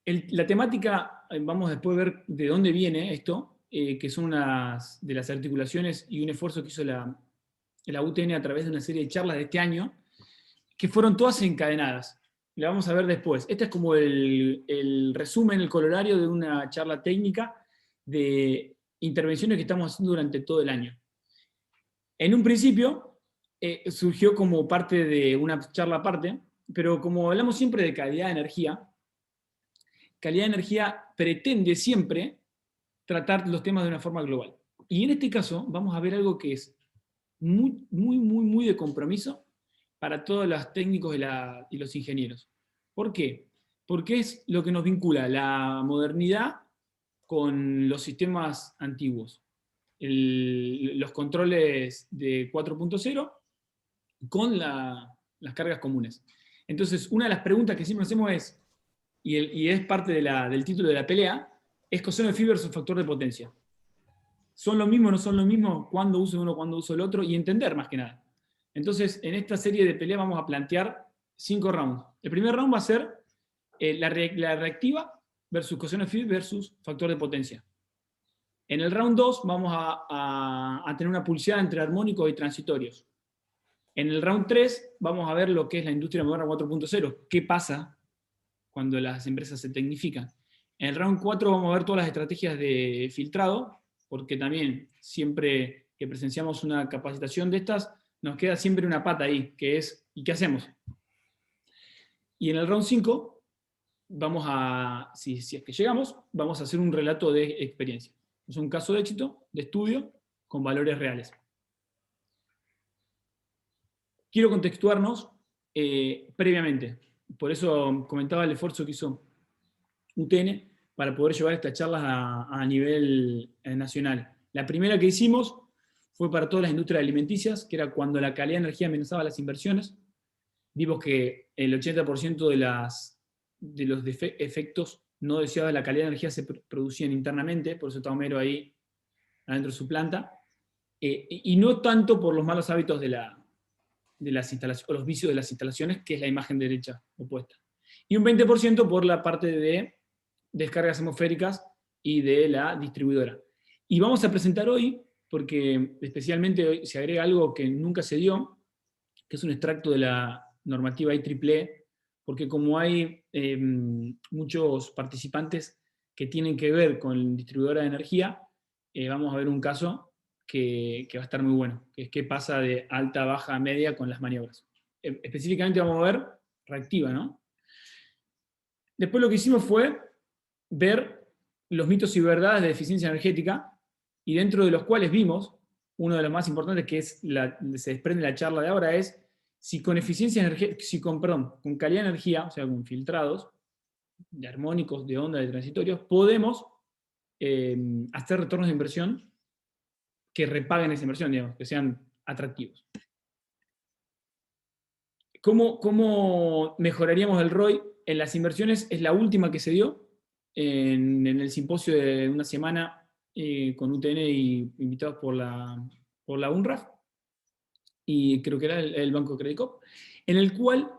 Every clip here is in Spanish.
La temática, vamos después a ver de dónde viene esto, que son unas de las articulaciones y un esfuerzo que hizo la UTN a través de una serie de charlas de este año, que fueron todas encadenadas. La vamos a ver después. Este es como el resumen, el colorario de una charla técnica de intervenciones que estamos haciendo durante todo el año. En un principio, surgió como parte de una charla aparte, pero como hablamos siempre de calidad de energía pretende siempre tratar los temas de una forma global. Y en este caso vamos a ver algo que es muy de compromiso para todos los técnicos y los ingenieros. ¿Por qué? Porque es lo que nos vincula la modernidad con los sistemas antiguos. Los controles de 4.0 con las cargas comunes. Entonces, una de las preguntas que siempre hacemos es, y es parte del título de la pelea, es coseno de phi versus factor de potencia. ¿Son lo mismo o no son lo mismo? ¿Cuándo uso uno, cuándo uso el otro? Y entender más que nada. Entonces, en esta serie de peleas vamos a plantear 5 rounds. El primer round va a ser la reactiva versus coseno de phi versus factor de potencia. En el round 2 vamos a tener una pulseada entre armónicos y transitorios. En el round 3 vamos a ver lo que es la industria moderna 4.0. ¿Qué pasa cuando las empresas se tecnifican? En el round 4 vamos a ver todas las estrategias de filtrado, porque también siempre que presenciamos una capacitación de estas, nos queda siempre una pata ahí, que es, ¿y qué hacemos? Y en el round 5, vamos a, si es que llegamos, vamos a hacer un relato de experiencia. Es un caso de éxito, de estudio, con valores reales. Quiero contextuarnos previamente. Por eso comentaba el esfuerzo que hizo UTN para poder llevar estas charlas a nivel nacional. La primera que hicimos fue para todas las industrias alimenticias, que era cuando la calidad de energía amenazaba las inversiones. Vimos que el 80% de los efectos no deseados de la calidad de energía se producían internamente, por eso está Homero ahí adentro de su planta, y no tanto por los malos hábitos de las instalaciones, o los vicios de las instalaciones, que es la imagen derecha opuesta. Y un 20% por la parte de descargas atmosféricas y de la distribuidora. Y vamos a presentar hoy, porque especialmente hoy se agrega algo que nunca se dio, que es un extracto de la normativa IEEE, porque como hay muchos participantes que tienen que ver con distribuidora de energía, vamos a ver un caso que va a estar muy bueno, que es qué pasa de alta, baja, media con las maniobras. Específicamente vamos a ver reactiva, ¿no? Después lo que hicimos fue ver los mitos y verdades de eficiencia energética, y dentro de los cuales vimos, uno de los más importantes que es se desprende la charla de ahora, es si con eficiencia energética, con calidad de energía, o sea, con filtrados, de armónicos, de onda, de transitorios, podemos hacer retornos de inversión que repaguen esa inversión, digamos, que sean atractivos. ¿Cómo mejoraríamos el ROI en las inversiones? Es la última que se dio en el simposio de una semana con UTN y invitados por la UNRAF, y creo que era el Banco Credit Corp, en el cual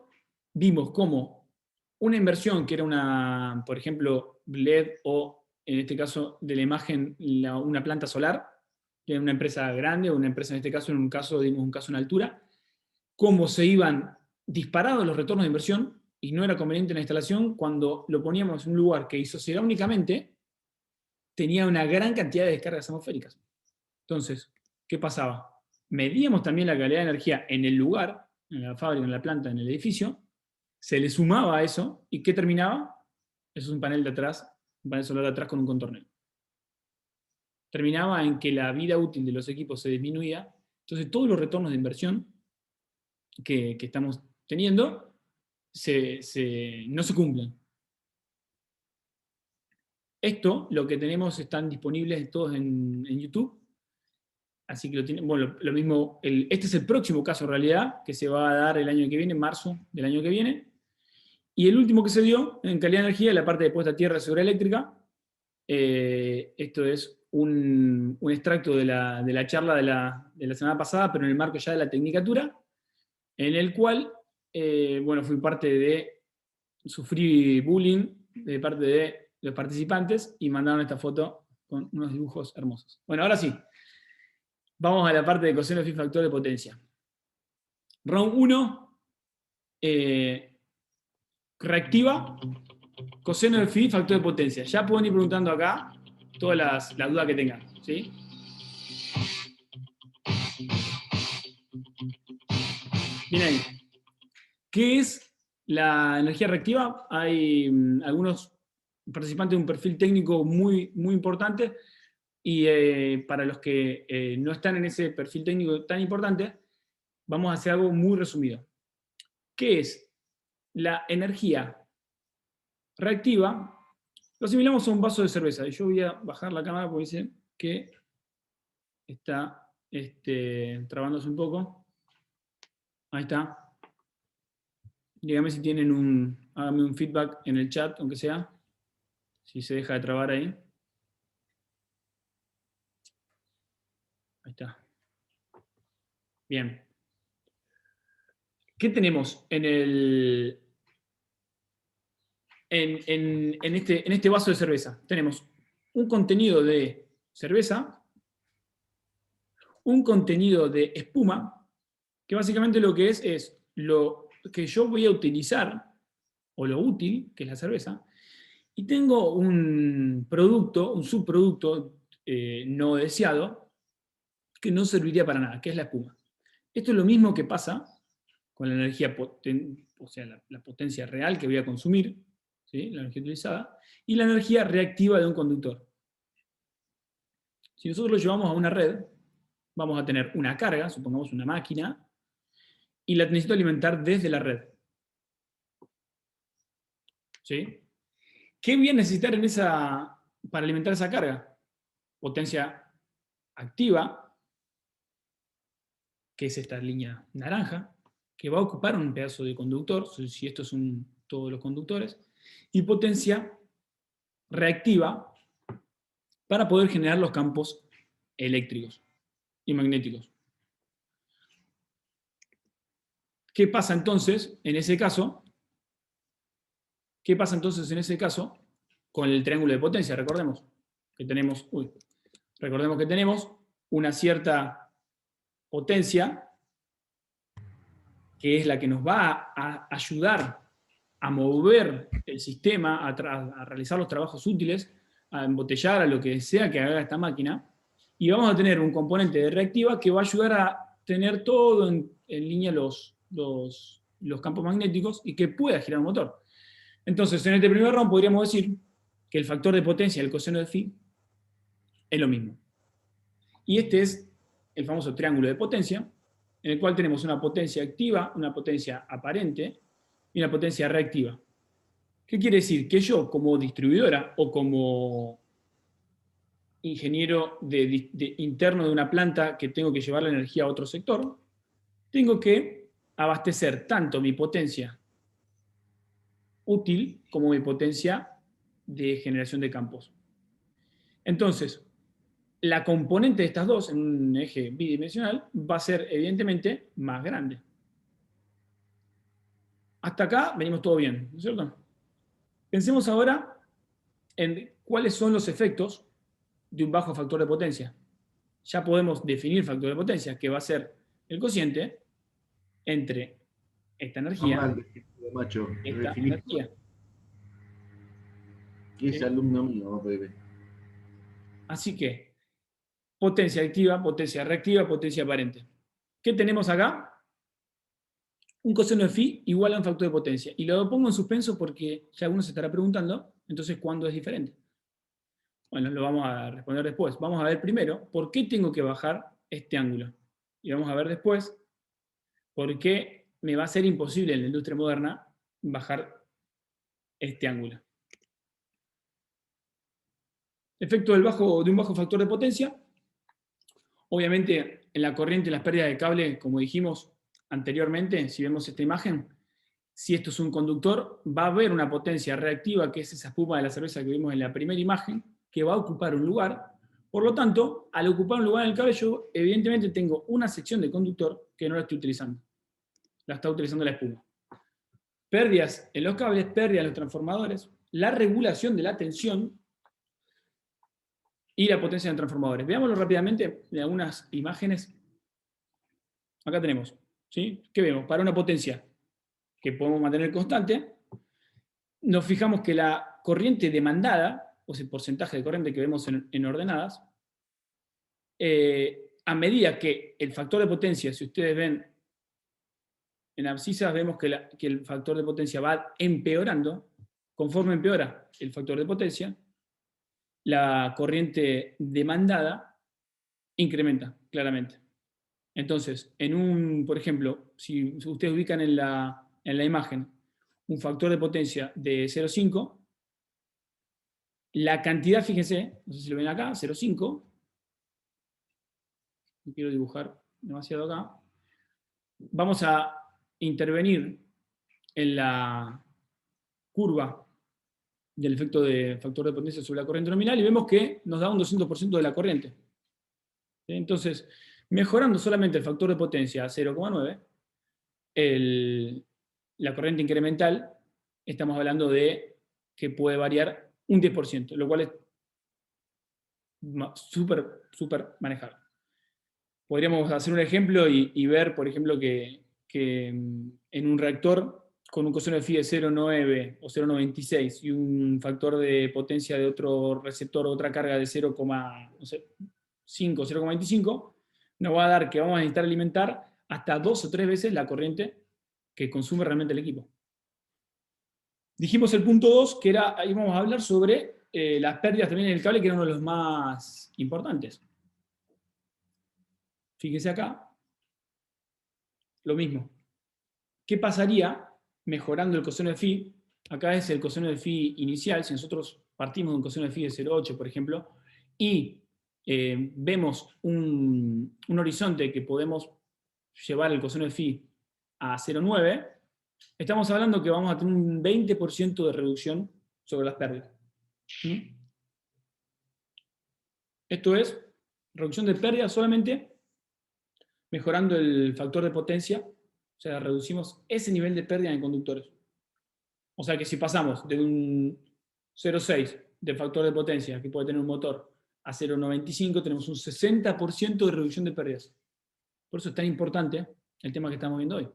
vimos cómo una inversión que era por ejemplo, LED o, en este caso, de la imagen, una planta solar, que era una empresa grande, o una empresa, en este caso, dimos un caso en altura, cómo se iban disparados los retornos de inversión, y no era conveniente en la instalación cuando lo poníamos en un lugar que isocinéticamente tenía una gran cantidad de descargas atmosféricas. Entonces, ¿qué pasaba? Medíamos también la calidad de energía en el lugar, en la fábrica, en la planta, en el edificio, se le sumaba a eso, ¿y qué terminaba? Eso es un panel de atrás, un panel solar de atrás con un contorneo. Terminaba en que la vida útil de los equipos se disminuía, entonces todos los retornos de inversión que estamos teniendo no se cumplen. Esto, lo que tenemos, están disponibles todos en YouTube. Así que lo tienen, bueno, lo mismo, este es el próximo caso en realidad, que se va a dar el año que viene, en marzo del año que viene. Y el último que se dio en calidad de energía, la parte de puesta a tierra de seguridad eléctrica. Esto es un extracto de la charla de la semana pasada, pero en el marco ya de la tecnicatura, en el cual, bueno, fui parte de sufrí bullying de parte de los participantes y mandaron esta foto con unos dibujos hermosos. Bueno, ahora sí. Vamos a la parte de coseno de phi factor de potencia. Round 1, reactiva coseno de phi factor de potencia. Ya pueden ir preguntando acá todas las dudas que tengan. ¿Sí? Bien ahí. ¿Qué es la energía reactiva? Hay algunos participantes de un perfil técnico muy, muy importante, y para los que no están en ese perfil técnico tan importante, vamos a hacer algo muy resumido. ¿Qué es la energía reactiva? Lo asimilamos a un vaso de cerveza. Y yo voy a bajar la cámara porque dice que está trabándose un poco. Ahí está. Dígame si tienen háganme un feedback en el chat, aunque sea, si se deja de trabar ahí. Ahí está. Bien. ¿Qué tenemos en este vaso de cerveza? Tenemos un contenido de cerveza, un contenido de espuma, que básicamente lo que es lo que yo voy a utilizar, o lo útil, que es la cerveza, y tengo un producto, un subproducto no deseado, que no serviría para nada, que es la espuma. Esto es lo mismo que pasa con la energía o sea, la potencia real que voy a consumir, ¿sí? La energía utilizada, y la energía reactiva de un conductor. Si nosotros lo llevamos a una red, vamos a tener una carga, supongamos una máquina, y la necesito alimentar desde la red. ¿Sí? ¿Qué voy a necesitar para alimentar esa carga? Potencia activa, que es esta línea naranja, que va a ocupar un pedazo de conductor, si estos son todos los conductores, y potencia reactiva para poder generar los campos eléctricos y magnéticos. ¿Qué pasa entonces en ese caso? ¿Qué pasa entonces en ese caso con el triángulo de potencia? Recordemos que tenemos una cierta potencia que es la que nos va a ayudar a mover el sistema, a realizar los trabajos útiles, a embotellar, a lo que sea que haga esta máquina, y vamos a tener un componente de reactiva que va a ayudar a tener todo en línea los campos magnéticos y que pueda girar un motor. Entonces, en este primer round podríamos decir que el factor de potencia del coseno de phi es lo mismo. Y este es el famoso triángulo de potencia, en el cual tenemos una potencia activa, una potencia aparente y una potencia reactiva. ¿Qué quiere decir? Que yo, como distribuidora o como ingeniero interno de una planta que tengo que llevar la energía a otro sector, tengo que abastecer tanto mi potencia útil como mi potencia de generación de campos. Entonces, la componente de estas dos en un eje bidimensional va a ser evidentemente más grande. Hasta acá venimos todo bien, ¿no es cierto? Pensemos ahora en cuáles son los efectos de un bajo factor de potencia. Ya podemos definir factor de potencia, que va a ser el cociente entre esta energía y esta energía. Y es alumno mío, bebé. Así que, potencia activa, potencia reactiva, potencia aparente. ¿Qué tenemos acá? Un coseno de phi igual a un factor de potencia. Y lo pongo en suspenso porque ya alguno se estará preguntando, entonces, ¿cuándo es diferente? Bueno, lo vamos a responder después. Vamos a ver primero por qué tengo que bajar este ángulo. Y vamos a ver después por qué me va a ser imposible en la industria moderna bajar este ángulo. Efecto de un bajo factor de potencia. Obviamente, en la corriente y las pérdidas de cable, como dijimos anteriormente, si vemos esta imagen, si esto es un conductor, va a haber una potencia reactiva, que es esa espuma de la cerveza que vimos en la primera imagen, que va a ocupar un lugar. Por lo tanto, al ocupar un lugar en el cable, yo evidentemente tengo una sección de conductor que no la estoy utilizando. La está utilizando la espuma. pérdidas en los cables, pérdidas en los transformadores, la regulación de la tensión y la potencia de los transformadores. Veámoslo rápidamente en algunas imágenes. Acá tenemos, ¿sí? ¿Qué vemos? Para una potencia que podemos mantener constante, nos fijamos que la corriente demandada, o sea, el porcentaje de corriente que vemos en ordenadas, a medida que el factor de potencia, si ustedes ven en abscisas, vemos que el factor de potencia va empeorando. Conforme empeora el factor de potencia, la corriente demandada incrementa claramente. Entonces, por ejemplo, si ustedes ubican en la imagen un factor de potencia de 0,5, la cantidad, fíjense, no sé si lo ven acá, 0,5, no quiero dibujar demasiado acá, vamos a intervenir en la curva del efecto de factor de potencia sobre la corriente nominal y vemos que nos da un 200% de la corriente. Entonces, mejorando solamente el factor de potencia a 0,9, la corriente incremental, estamos hablando de que puede variar un 10%, lo cual es súper manejable. Podríamos hacer un ejemplo y ver, por ejemplo, que en un reactor con un coseno de phi de 0,9 o 0,96 y un factor de potencia de otro receptor o otra carga de 0,5 o 0,25, nos va a dar que vamos a necesitar alimentar hasta 2 o 3 veces la corriente que consume realmente el equipo. Dijimos el punto 2, que era, ahí vamos a hablar sobre las pérdidas también en el cable, que era uno de los más importantes. Fíjense acá, lo mismo. ¿Qué pasaría mejorando el coseno de phi? Acá es el coseno de phi inicial. Si nosotros partimos de un coseno de phi de 0,8, por ejemplo, y vemos un horizonte que podemos llevar el coseno de phi a 0,9, estamos hablando que vamos a tener un 20% de reducción sobre las pérdidas. ¿Sí? Esto es reducción de pérdidas solamente mejorando el factor de potencia, o sea, reducimos ese nivel de pérdida en conductores. O sea que si pasamos de un 0,6 de factor de potencia que puede tener un motor a 0,95, tenemos un 60% de reducción de pérdidas. Por eso es tan importante el tema que estamos viendo hoy.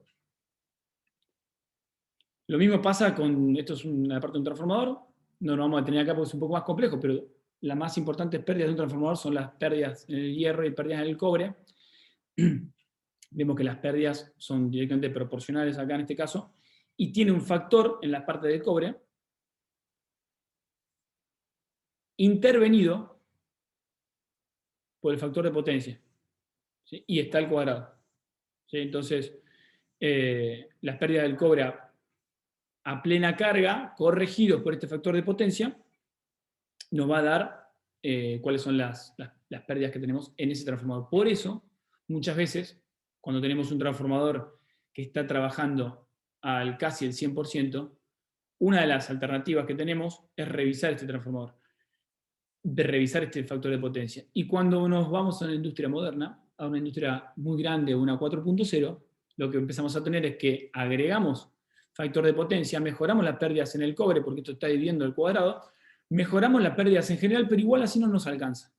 Lo mismo pasa con, esto es una parte de un transformador, no lo vamos a tener acá porque es un poco más complejo, pero las más importantes pérdidas de un transformador son las pérdidas en el hierro y pérdidas en el cobre. Vemos que las pérdidas son directamente proporcionales acá en este caso, y tiene un factor en la parte del cobre intervenido por el factor de potencia, ¿sí? Y está al cuadrado, ¿sí? Entonces, las pérdidas del cobre a plena carga, corregidos por este factor de potencia, nos va a dar cuáles son las pérdidas que tenemos en ese transformador. Por eso, muchas veces, cuando tenemos un transformador que está trabajando al casi el 100%, una de las alternativas que tenemos es revisar este transformador, de revisar este factor de potencia. Y cuando nos vamos a una industria moderna, a una industria muy grande, una 4.0, lo que empezamos a tener es que agregamos factor de potencia, mejoramos las pérdidas en el cobre, porque esto está dividiendo el cuadrado, mejoramos las pérdidas en general, pero igual así no nos alcanza.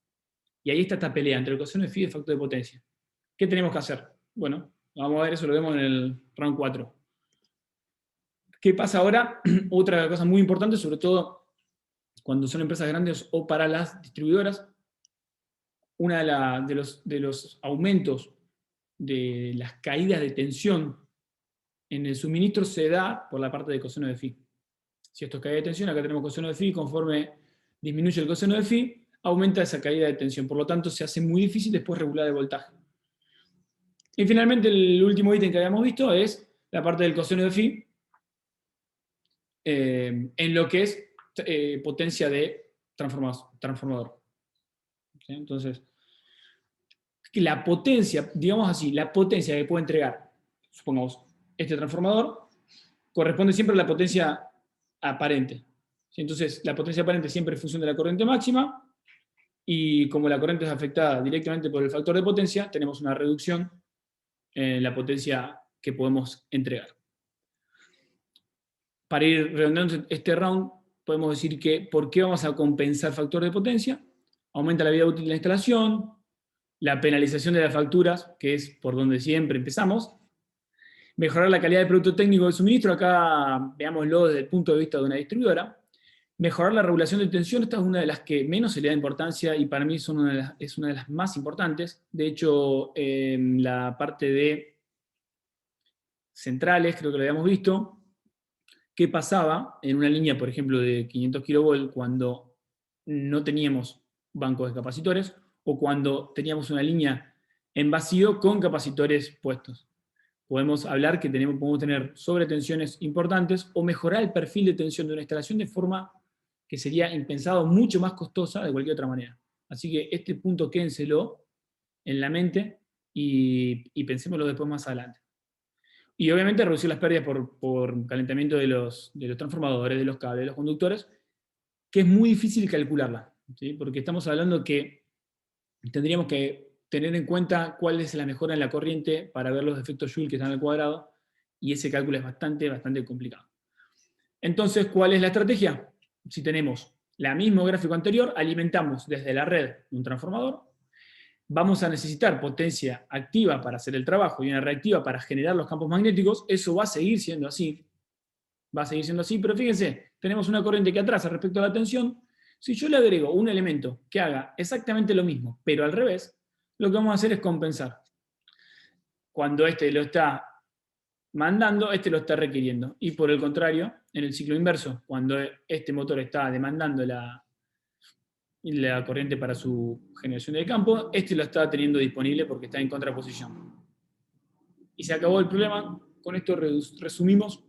Y ahí está esta pelea entre el coseno de phi y el factor de potencia. ¿Qué tenemos que hacer? Bueno, vamos a ver eso, lo vemos en el round 4. ¿Qué pasa ahora? Otra cosa muy importante, sobre todo cuando son empresas grandes o para las distribuidoras, una de los aumentos de las caídas de tensión en el suministro se da por la parte de coseno de phi. Si esto es caída de tensión, acá tenemos coseno de phi, conforme disminuye el coseno de phi, aumenta esa caída de tensión. Por lo tanto, se hace muy difícil después regular el voltaje. Y finalmente, el último ítem que habíamos visto es la parte del coseno de phi en lo que es potencia de transformador. ¿Sí? Entonces, la potencia, digamos así, la potencia que puede entregar, supongamos, este transformador, corresponde siempre a la potencia aparente. ¿Sí? Entonces, la potencia aparente siempre es función de la corriente máxima, y como la corriente es afectada directamente por el factor de potencia, tenemos una reducción en la potencia que podemos entregar. para ir redondeando este round, podemos decir que ¿por qué vamos a compensar factor de potencia? Aumenta la vida útil de la instalación, la penalización de las facturas, que es por donde siempre empezamos, mejorar la calidad del producto técnico de suministro, acá veámoslo desde el punto de vista de una distribuidora, mejorar la regulación de tensión, esta es una de las que menos se le da importancia y para mí es una de las más importantes. De hecho, en la parte de centrales, creo que lo habíamos visto, ¿qué pasaba en una línea, por ejemplo, de 500 kV cuando no teníamos bancos de capacitores o cuando teníamos una línea en vacío con capacitores puestos? Podemos hablar que podemos tener sobretensiones importantes o mejorar el perfil de tensión de una instalación de forma que sería impensado, mucho más costosa de cualquier otra manera. Así que este punto quédenselo en la mente y pensémoslo después más adelante. Y obviamente reducir las pérdidas por calentamiento de los transformadores, de los cables, de los conductores, que es muy difícil calcularla, ¿sí? Porque estamos hablando que tendríamos que tener en cuenta cuál es la mejora en la corriente para ver los efectos Joule que están al cuadrado, y ese cálculo es bastante complicado. Entonces, ¿cuál es la estrategia? Si tenemos el mismo gráfico anterior, alimentamos desde la red un transformador, vamos a necesitar potencia activa para hacer el trabajo y una reactiva para generar los campos magnéticos, eso va a seguir siendo así, pero fíjense, tenemos una corriente que atrasa respecto a la tensión. Si yo le agrego un elemento que haga exactamente lo mismo, pero al revés, lo que vamos a hacer es compensar. Cuando este lo está mandando, este lo está requiriendo. Y por el contrario, en el ciclo inverso, cuando este motor está demandando la corriente para su generación de campo, este lo está teniendo disponible porque está en contraposición. Y se acabó el problema. Con esto resumimos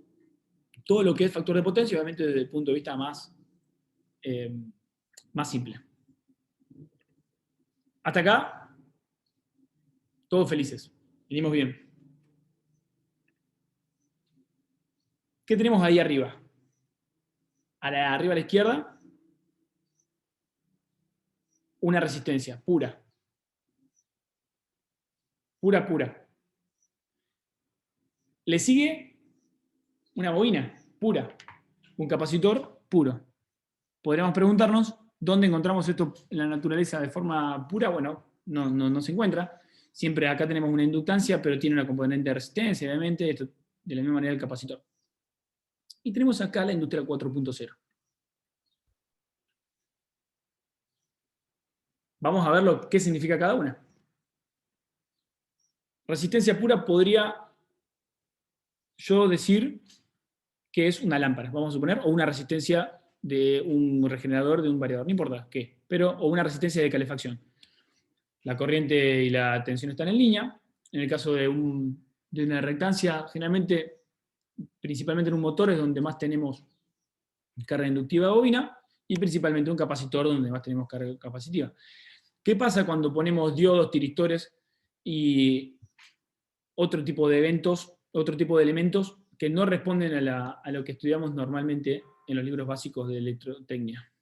todo lo que es factor de potencia, obviamente desde el punto de vista más simple. Hasta acá, todos felices. Venimos bien. ¿Qué tenemos ahí arriba? Arriba a la izquierda, una resistencia pura. Pura. Le sigue una bobina pura, un capacitor puro. Podríamos preguntarnos dónde encontramos esto en la naturaleza de forma pura. Bueno, no se encuentra. Siempre acá tenemos una inductancia, pero tiene una componente de resistencia, obviamente, esto, de la misma manera el capacitor. Y tenemos acá la industria 4.0. Vamos a ver qué significa cada una. Resistencia pura podría yo decir que es una lámpara, vamos a suponer, o una resistencia de un regenerador, de un variador, no importa qué, o una resistencia de calefacción. La corriente y la tensión están en línea. En el caso de una reactancia, generalmente, principalmente en un motor es donde más tenemos carga inductiva bobina, y principalmente un capacitor donde más tenemos carga capacitiva. ¿Qué pasa cuando ponemos diodos, tiristores y otro tipo de eventos, otro tipo de elementos que no responden a lo que estudiamos normalmente en los libros básicos de electrotecnia?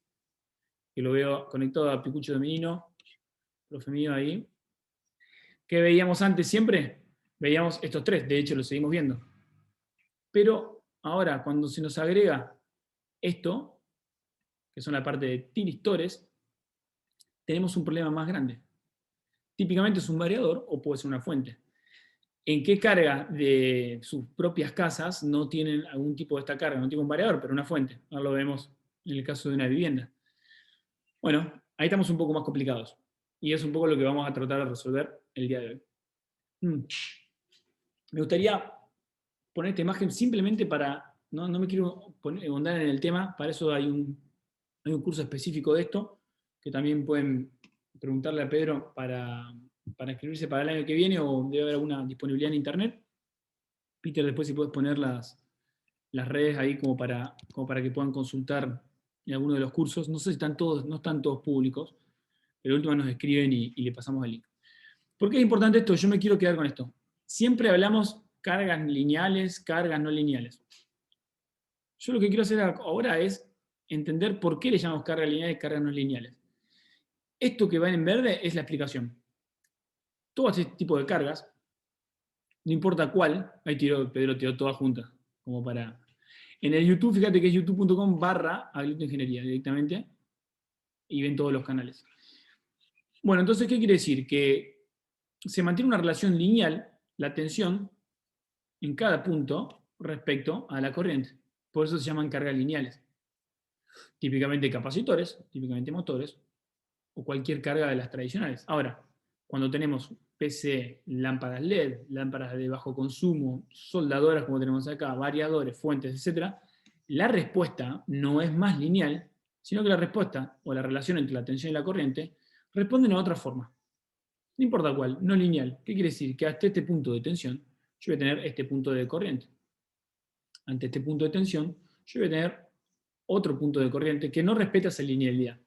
Que lo veo conectado a Picucho de Menino, profe mío ahí. ¿Qué veíamos antes siempre? Veíamos estos tres, de hecho lo seguimos viendo. Pero ahora, cuando se nos agrega esto, que son la parte de tiristores, tenemos un problema más grande. Típicamente es un variador o puede ser una fuente. ¿En qué carga de sus propias casas no tienen algún tipo de esta carga? No tiene un variador, pero una fuente. Ahora lo vemos en el caso de una vivienda. Bueno, ahí estamos un poco más complicados. Y es un poco lo que vamos a tratar de resolver el día de hoy. Me gustaría poner esta imagen simplemente para... No me quiero ahondar en el tema, para eso hay un curso específico de esto, que también pueden preguntarle a Pedro para inscribirse para el año que viene, o debe haber alguna disponibilidad en internet. Peter, después si puedes poner las redes ahí como para que puedan consultar en alguno de los cursos. No sé si no están todos públicos, pero último nos escriben y le pasamos el link. ¿Por qué es importante esto? Yo me quiero quedar con esto. Siempre hablamos cargas lineales, cargas no lineales. Yo lo que quiero hacer ahora es entender por qué le llamamos cargas lineales y cargas no lineales. Esto que va en verde es la explicación. Todo este tipo de cargas, no importa cuál, ahí Pedro tiró todas juntas, como para... En el YouTube, fíjate que es youtube.com/agricultoingeniería directamente, y ven todos los canales. Bueno, entonces, ¿qué quiere decir? Que se mantiene una relación lineal, la tensión, en cada punto respecto a la corriente. Por eso se llaman cargas lineales. Típicamente capacitores, típicamente motores, o cualquier carga de las tradicionales. Ahora, cuando tenemos PC, lámparas LED, lámparas de bajo consumo, soldadoras como tenemos acá, variadores, fuentes, etc., la respuesta no es más lineal, sino que la respuesta, o la relación entre la tensión y la corriente, responden a otra forma. No importa cuál, no lineal. ¿Qué quiere decir? Que hasta este punto de tensión, yo voy a tener este punto de corriente. Ante este punto de tensión, yo voy a tener otro punto de corriente que no respeta esa linealidad.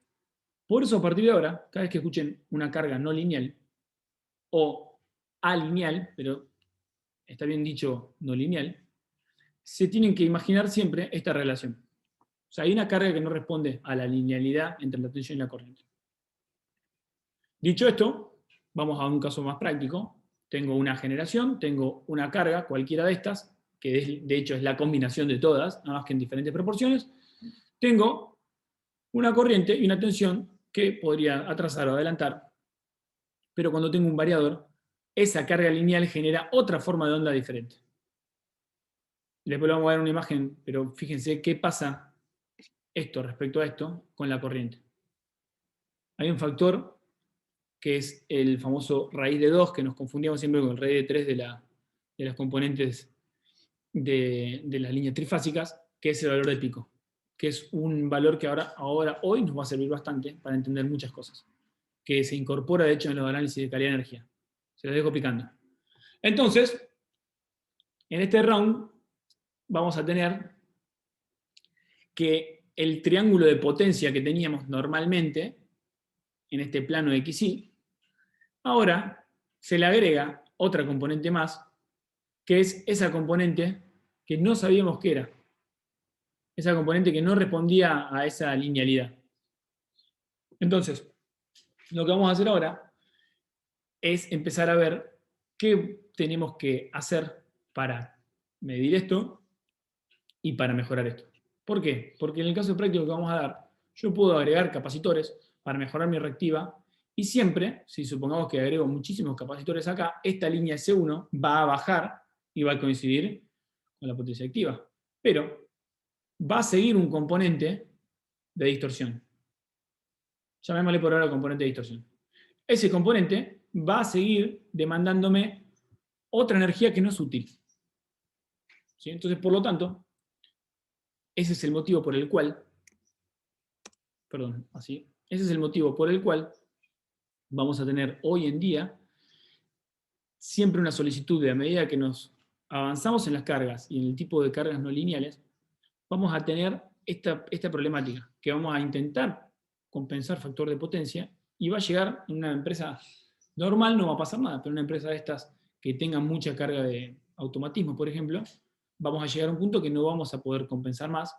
Por eso, a partir de ahora, cada vez que escuchen una carga no lineal o alineal, pero está bien dicho no lineal, se tienen que imaginar siempre esta relación. O sea, hay una carga que no responde a la linealidad entre la tensión y la corriente. Dicho esto, vamos a un caso más práctico. Tengo una generación, tengo una carga, cualquiera de estas, que de hecho es la combinación de todas, nada más que en diferentes proporciones. Tengo una corriente y una tensión que podría atrasar o adelantar, pero cuando tengo un variador, esa carga lineal genera otra forma de onda diferente. Después le vamos a ver una imagen, pero fíjense qué pasa esto respecto a esto con la corriente. Hay un factor que es el famoso raíz de 2, que nos confundíamos siempre con el raíz de 3 de las componentes de las líneas trifásicas, que es el valor de pico, que es un valor que hoy nos va a servir bastante para entender muchas cosas, que se incorpora de hecho en los análisis de calidad de energía. Se los dejo picando. Entonces, en este round vamos a tener que el triángulo de potencia que teníamos normalmente en este plano XY, ahora se le agrega otra componente más, que es esa componente que no sabíamos qué era. Esa componente que no respondía a esa linealidad. Entonces, lo que vamos a hacer ahora es empezar a ver qué tenemos que hacer para medir esto y para mejorar esto. ¿Por qué? Porque en el caso práctico que vamos a dar, yo puedo agregar capacitores para mejorar mi reactiva y siempre, si supongamos que agrego muchísimos capacitores acá, esta línea S1 va a bajar y va a coincidir con la potencia activa. Pero va a seguir un componente de distorsión. Llamémosle por ahora componente de distorsión. Ese componente va a seguir demandándome otra energía que no es útil. ¿Sí? Entonces, por lo tanto, ese es el motivo por el cual, ese es el motivo por el cual vamos a tener hoy en día siempre una solicitud de, a medida que nos avanzamos en las cargas y en el tipo de cargas no lineales, vamos a tener esta problemática, que vamos a intentar compensar factor de potencia y va a llegar en una empresa normal, no va a pasar nada, pero una empresa de estas que tenga mucha carga de automatismo, por ejemplo, vamos a llegar a un punto que no vamos a poder compensar más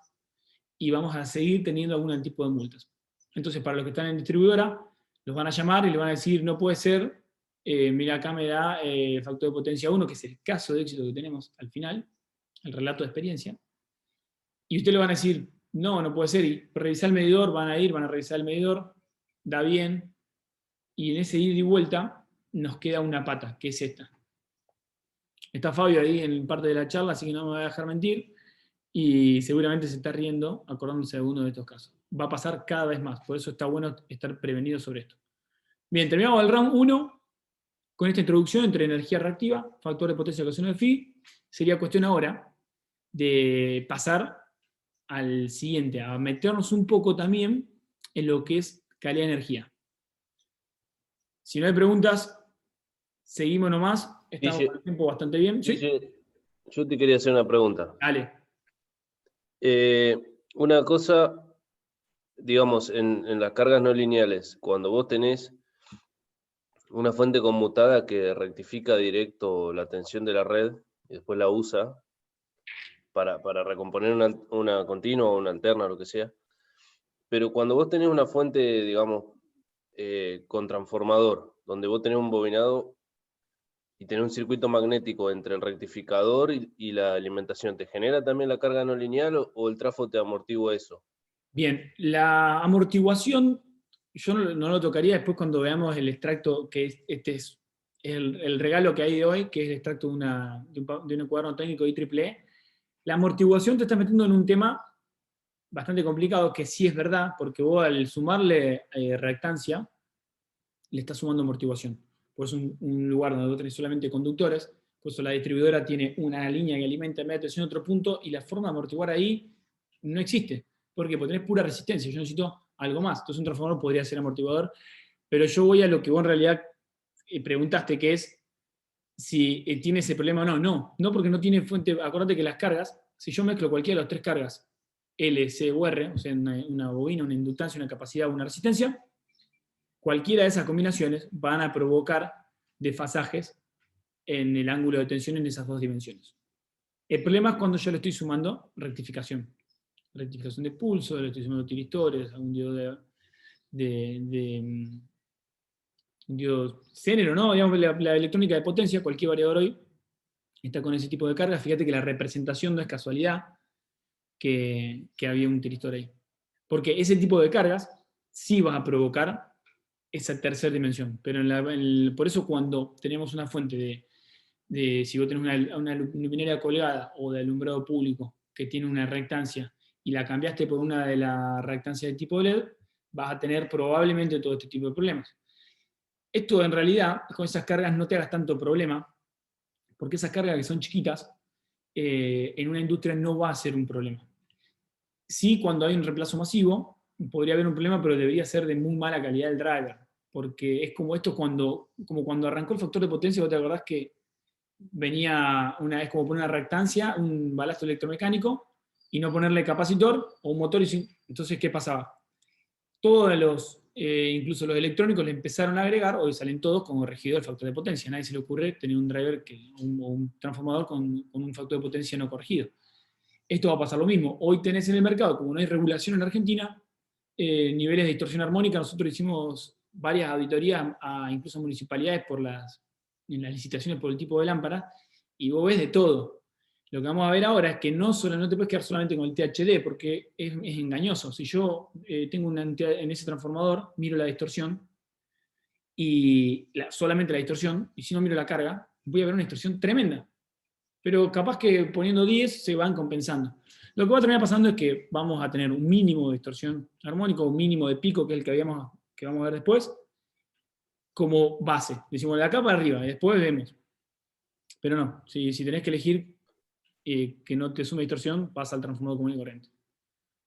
y vamos a seguir teniendo algún tipo de multas. Entonces, para los que están en distribuidora, los van a llamar y le van a decir, no puede ser, mira, acá me da factor de potencia 1, que es el caso de éxito que tenemos al final, el relato de experiencia, y usted le van a decir, no, no puede ser, y revisar el medidor, van a revisar el medidor, da bien, y en ese ida y vuelta nos queda una pata, que es esta. Está Fabio ahí en parte de la charla, así que no me va a dejar mentir, y seguramente se está riendo acordándose de alguno de estos casos. Va a pasar cada vez más, por eso está bueno estar prevenido sobre esto. Bien, terminamos el round 1 con esta introducción entre energía reactiva, factor de potencia ocasional phi. Sería cuestión ahora de pasar al siguiente, a meternos un poco también en lo que es calidad de energía. Si no hay preguntas, seguimos nomás. Estamos con el tiempo bastante bien. ¿Sí? Yo te quería hacer una pregunta. Dale. Una cosa, digamos, en las cargas no lineales, cuando vos tenés una fuente conmutada que rectifica directo la tensión de la red y después la usa para recomponer una continua o una alterna, lo que sea, pero cuando vos tenés una fuente, digamos, con transformador, donde vos tenés un bobinado y tenés un circuito magnético entre el rectificador y la alimentación, ¿te genera también la carga no lineal o el trafo te amortigua eso? Bien, la amortiguación, yo no lo tocaría después cuando veamos el extracto, que este es el regalo que hay de hoy, que es el extracto de un cuaderno técnico IEEE. La amortiguación te está metiendo en un tema bastante complicado, que sí es verdad, porque vos al sumarle reactancia, le estás sumando amortiguación. Pues un lugar donde vos tenés solamente conductores, pues la distribuidora tiene una línea que alimenta en media tensión en otro punto, y la forma de amortiguar ahí no existe. ¿Por qué? Porque tenés pura resistencia, yo necesito algo más. Entonces un transformador podría ser amortiguador, pero yo voy a lo que vos en realidad preguntaste, que es si tiene ese problema o no. No, porque no tiene fuente. Acordate que las cargas, si yo mezclo cualquiera de las tres cargas, L, C o R, o sea, una bobina, una inductancia, una capacidad o una resistencia, cualquiera de esas combinaciones van a provocar desfasajes en el ángulo de tensión en esas dos dimensiones. El problema es cuando yo le estoy sumando rectificación. Rectificación de pulso, le estoy sumando tiristores, algún diodo un diodo género, ¿no? Digamos, la electrónica de potencia, cualquier variador hoy, está con ese tipo de carga. Fíjate que la representación no es casualidad que había un tiristor ahí. Porque ese tipo de cargas sí va a provocar esa tercera dimensión. Pero por eso cuando tenemos una fuente si vos tenés una luminaria colgada o de alumbrado público que tiene una reactancia y la cambiaste por una de la reactancia de tipo LED, vas a tener probablemente todo este tipo de problemas. Esto en realidad, con esas cargas no te hagas tanto problema, porque esas cargas que son chiquitas, en una industria no va a ser un problema. Sí, cuando hay un reemplazo masivo, podría haber un problema, pero debería ser de muy mala calidad el driver, porque es como esto como cuando arrancó el factor de potencia, vos te acordás que venía es como poner una reactancia, un balasto electromecánico, y no ponerle capacitor o un motor. Entonces, ¿qué pasaba? Todos incluso los electrónicos le empezaron a agregar, hoy salen todos como regido del factor de potencia. A nadie se le ocurre tener un driver o un transformador con un factor de potencia no corregido. Esto va a pasar lo mismo. Hoy tenés en el mercado, como no hay regulación en Argentina, niveles de distorsión armónica. Nosotros hicimos varias auditorías incluso a municipalidades en las licitaciones por el tipo de lámpara, y vos ves de todo. Lo que vamos a ver ahora es que no te puedes quedar solamente con el THD, porque es engañoso. Si yo tengo en ese transformador, miro la distorsión, y solamente la distorsión, y si no miro la carga, voy a ver una distorsión tremenda. Pero capaz que poniendo 10 se van compensando. Lo que va a terminar pasando es que vamos a tener un mínimo de distorsión armónica, un mínimo de pico, que es el que vamos a ver después, como base. Decimos de acá para arriba, y después vemos. Pero no, si tenés que elegir que no te sume distorsión, pasa al transformador común y corriente.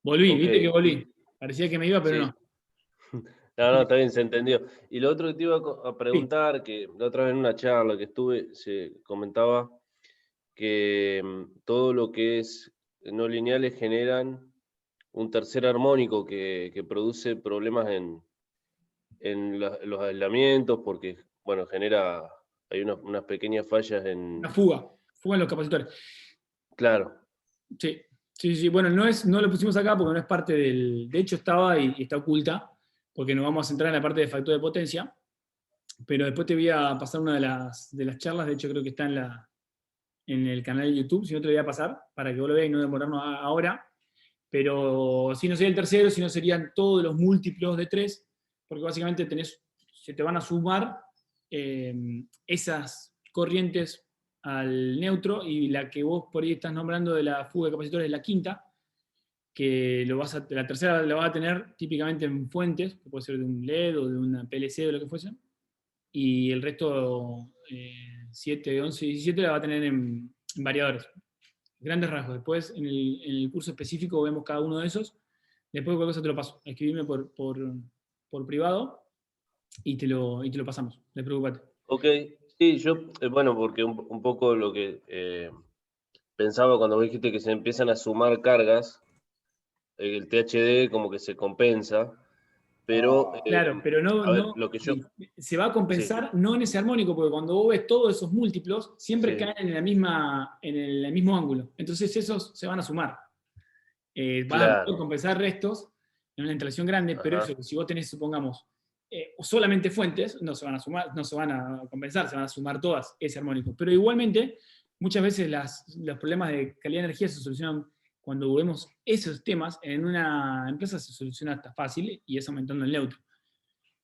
Volví, Ok, viste que volví. Parecía que me iba, pero sí. no. No, está bien, se entendió. Y lo otro que te iba a Sí. preguntar, que la otra vez en una charla que estuve, se comentaba que todo lo que es no lineales generan un tercer armónico que produce problemas en los aislamientos, porque, bueno, hay unas pequeñas fallas Una en... fuga en los capacitores. Claro, Sí, sí, sí. Bueno, no lo pusimos acá porque no es parte del. De hecho, estaba y está oculta, porque nos vamos a centrar en la parte de factor de potencia. Pero después te voy a pasar una de las charlas. De hecho, creo que está en el canal de YouTube. Si no, te lo voy a pasar para que vos lo veas y no demorarnos ahora. Pero si no sería el tercero, si no serían todos los múltiplos de 3, porque básicamente se te van a sumar esas corrientes al neutro, y la que vos por ahí estás nombrando de la fuga de capacitores es la quinta, que la tercera la vas a tener típicamente en fuentes, que puede ser de un LED o de una PLC o lo que fuese, y el resto, 7, 11 y 17, la va a tener en variadores. Grandes rasgos. Después, en el curso específico, vemos cada uno de esos. Después, cualquier cosa te lo paso. Escribime por privado y te lo pasamos. No te preocupes. ok. Sí, yo, bueno, porque un poco lo que pensaba cuando dijiste que se empiezan a sumar cargas, el THD como que se compensa, pero, Claro, pero a ver, lo que yo... sí, se va a Sí, compensar no en ese armónico, porque cuando vos ves todos esos múltiplos, siempre sí, caen en el mismo ángulo. Entonces esos se van a sumar. Vas a poder claro. compensar restos en una instalación grande, pero Ajá. eso, si vos tenés, supongamos, solamente fuentes, no se van a sumar, no se van a compensar, se van a sumar todas ese armónico. Pero igualmente, muchas veces los problemas de calidad de energía se solucionan cuando vemos esos temas. En una empresa se soluciona hasta fácil y es aumentando el neutro,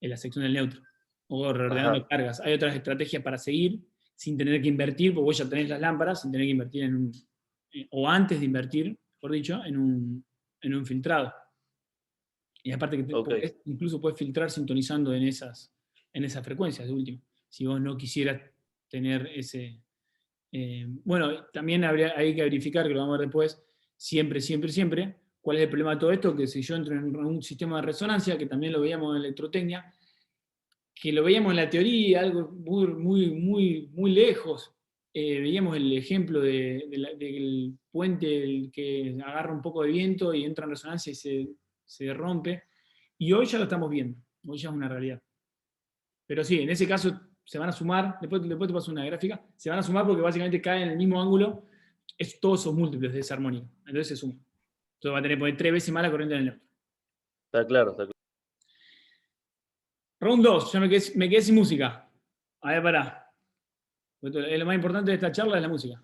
en la sección del neutro, o reordenando Ajá. cargas. Hay otras estrategias para seguir sin tener que invertir, porque vos ya tenés las lámparas, sin tener que invertir o antes de invertir, mejor dicho, en un filtrado. Y aparte que Ok. incluso puedes filtrar sintonizando en esas frecuencias de último, si vos no quisieras tener ese... bueno, también hay que verificar, que lo vamos a ver después, siempre, cuál es el problema de todo esto, que si yo entro en un sistema de resonancia, que también lo veíamos en electrotecnia, que lo veíamos en la teoría, algo muy lejos. Veíamos el ejemplo del puente que agarra un poco de viento y entra en resonancia y se rompe. Y hoy ya lo estamos viendo, hoy ya es una realidad. Pero sí, en ese caso se van a sumar, después te paso una gráfica, se van a sumar porque básicamente caen en el mismo ángulo, todos son múltiples de ese armónico, entonces se suma. Entonces va a tener que poner 3 veces más la corriente en el neutro. Está claro, está claro. Round 2, ya me quedé sin música. A ver, pará. Lo más importante de esta charla es la música.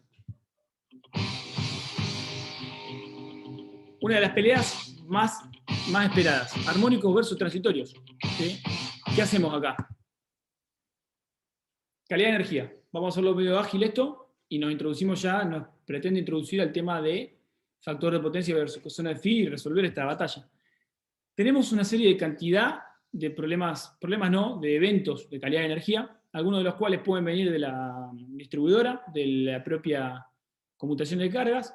Una de las peleas más esperadas. Armónicos versus transitorios. ¿Sí? ¿Qué hacemos acá? Calidad de energía. Vamos a hacerlo medio ágil esto y nos pretende introducir al tema de factor de potencia versus zona de phi y resolver esta batalla. Tenemos una serie de cantidad de problemas no, de eventos de calidad de energía, algunos de los cuales pueden venir de la distribuidora, de la propia conmutación de cargas,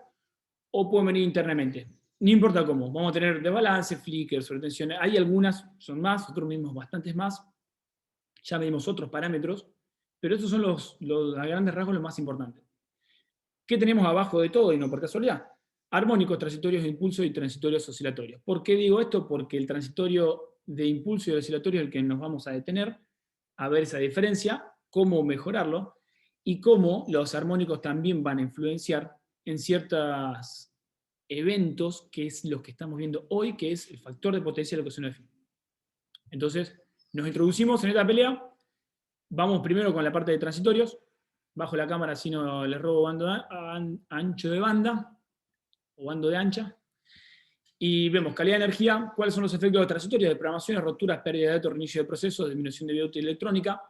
o pueden venir internamente. No importa cómo, vamos a tener desbalance, flicker, sobretensión. Hay algunas, son más, otros mismos bastantes más. Ya medimos otros parámetros, pero estos son a grandes rasgos los más importantes. ¿Qué tenemos abajo de todo y no por casualidad? Armónicos, transitorios de impulso y transitorios oscilatorios. ¿Por qué digo esto? Porque el transitorio de impulso y el oscilatorio es el que nos vamos a detener, a ver esa diferencia, cómo mejorarlo, y cómo los armónicos también van a influenciar en ciertos eventos, que es lo que estamos viendo hoy, que es el factor de potencia de la ecuación de phi. Entonces, nos introducimos en esta pelea. Vamos primero con la parte de transitorios. Bajo la cámara, si no les robo ancho de banda, o bando de ancha. Y vemos calidad de energía, cuáles son los efectos de los transitorios, de programaciones, roturas, pérdida de datos, reinicio de procesos, disminución de biota electrónica,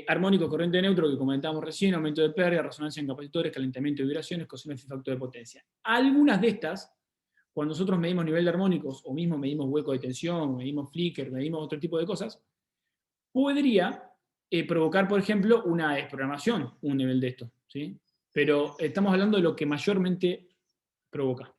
armónico, corriente neutro, que comentábamos recién, aumento de pérdida, resonancia en capacitores, calentamiento de vibraciones, coseno y factor de potencia. Algunas de estas, cuando nosotros medimos nivel de armónicos, o mismo medimos hueco de tensión, medimos flicker, medimos otro tipo de cosas, podría provocar, por ejemplo, una desprogramación, un nivel de esto, ¿sí? Pero estamos hablando de lo que mayormente provoca.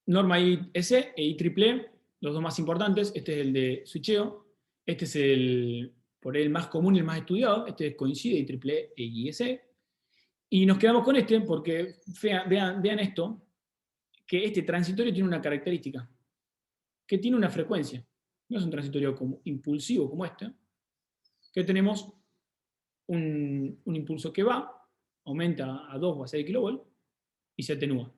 Norma IS e IEEE, los dos más importantes. Este es el de switcheo, este es por el más común y el más estudiado, este coincide IEEE e ISE. Y nos quedamos con este porque, vean esto, que este transitorio tiene una característica, que tiene una frecuencia. No es un transitorio impulsivo como este, que tenemos un impulso que va, aumenta a 2 o a 6 kV y se atenúa.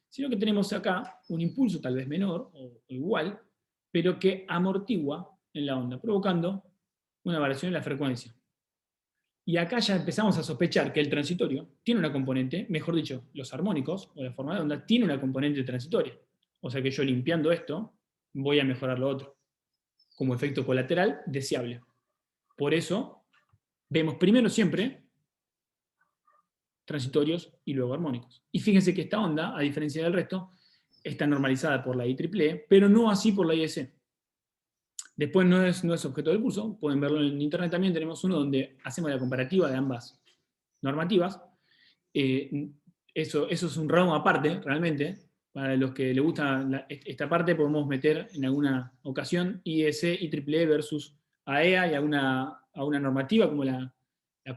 Sino que tenemos acá un impulso tal vez menor o igual, pero que amortigua en la onda, provocando una variación en la frecuencia. Y acá ya empezamos a sospechar que el transitorio tiene una componente, mejor dicho, los armónicos o la forma de onda tiene una componente transitoria. O sea que yo limpiando esto voy a mejorar lo otro, como efecto colateral deseable. Por eso vemos primero siempre transitorios y luego armónicos. Y fíjense que esta onda, a diferencia del resto, está normalizada por la IEEE, pero no así por la IS. Después no es objeto del curso, pueden verlo en internet también, tenemos uno donde hacemos la comparativa de ambas normativas. Eso es un round aparte, realmente. Para los que les gusta esta parte, podemos meter en alguna ocasión IS, IEEE versus AEA y a una normativa como la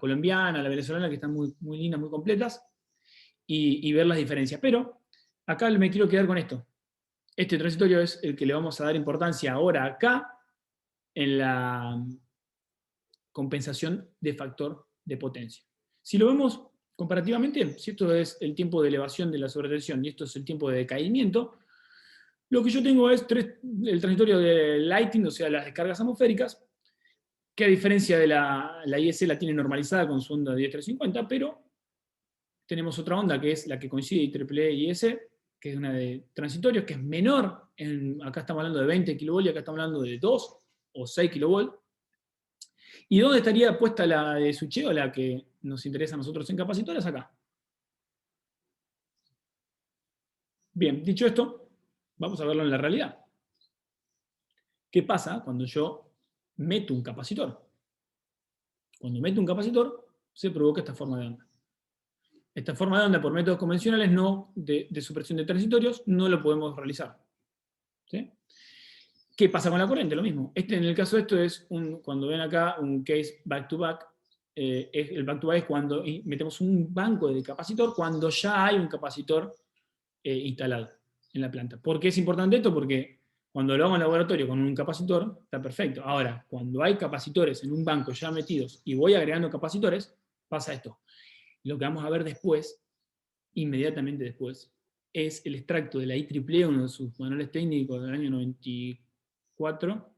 colombiana, la venezolana, que están muy, muy lindas, muy completas, y ver las diferencias. Pero acá me quiero quedar con esto. Este transitorio es el que le vamos a dar importancia ahora acá, en la compensación de factor de potencia. Si lo vemos comparativamente, si esto es el tiempo de elevación de la sobretensión y esto es el tiempo de decaimiento, Lo que yo tengo es el transitorio de lighting, o sea, las descargas atmosféricas, que a diferencia de la IS la tiene normalizada con su onda 10350, pero tenemos otra onda que es la que coincide IEEE y IS, que es una de transitorios, que es menor, acá estamos hablando de 20 kV y acá estamos hablando de 2 o 6 kV. ¿Y dónde estaría puesta la de switcheo, la que nos interesa a nosotros en capacitores? Acá. Bien, dicho esto, vamos a verlo en la realidad. ¿Qué pasa cuando yo meto un capacitor? Cuando meto un capacitor, se provoca esta forma de onda. Esta forma de onda por métodos convencionales de supresión de transitorios no lo podemos realizar. ¿Sí? ¿Qué pasa con la corriente? Lo mismo. En el caso de esto es, cuando ven acá, un case back-to-back. El back-to-back es cuando metemos un banco de capacitor cuando ya hay un capacitor instalado en la planta. ¿Por qué es importante esto? Porque cuando lo hago en laboratorio con un capacitor, está perfecto. Ahora, cuando hay capacitores en un banco ya metidos y voy agregando capacitores, pasa esto. Lo que vamos a ver después, inmediatamente después, es el extracto de la IEEE, uno de sus manuales técnicos del año 94.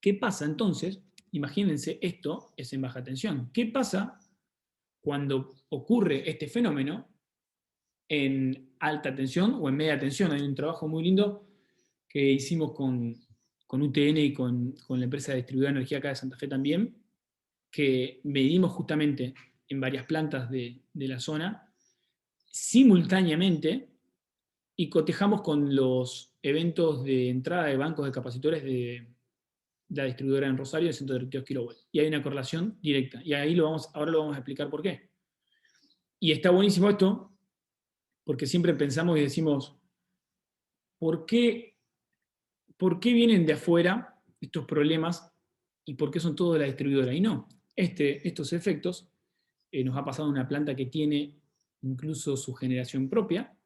¿Qué pasa entonces? Imagínense, esto es en baja tensión. ¿Qué pasa cuando ocurre este fenómeno en alta tensión o en media tensión? Hay un trabajo muy lindo que hicimos con UTN y con la empresa distribuidora de energía acá de Santa Fe también, que medimos justamente en varias plantas de la zona simultáneamente y cotejamos con los eventos de entrada de bancos de capacitores de la distribuidora en Rosario de 132 kV. Y hay una correlación directa. Y ahí ahora lo vamos a explicar por qué. Y está buenísimo esto, porque siempre pensamos y decimos, ¿por qué vienen de afuera estos problemas y por qué son todos de la distribuidora? Y no, estos efectos nos ha pasado en una planta que tiene incluso su generación propia,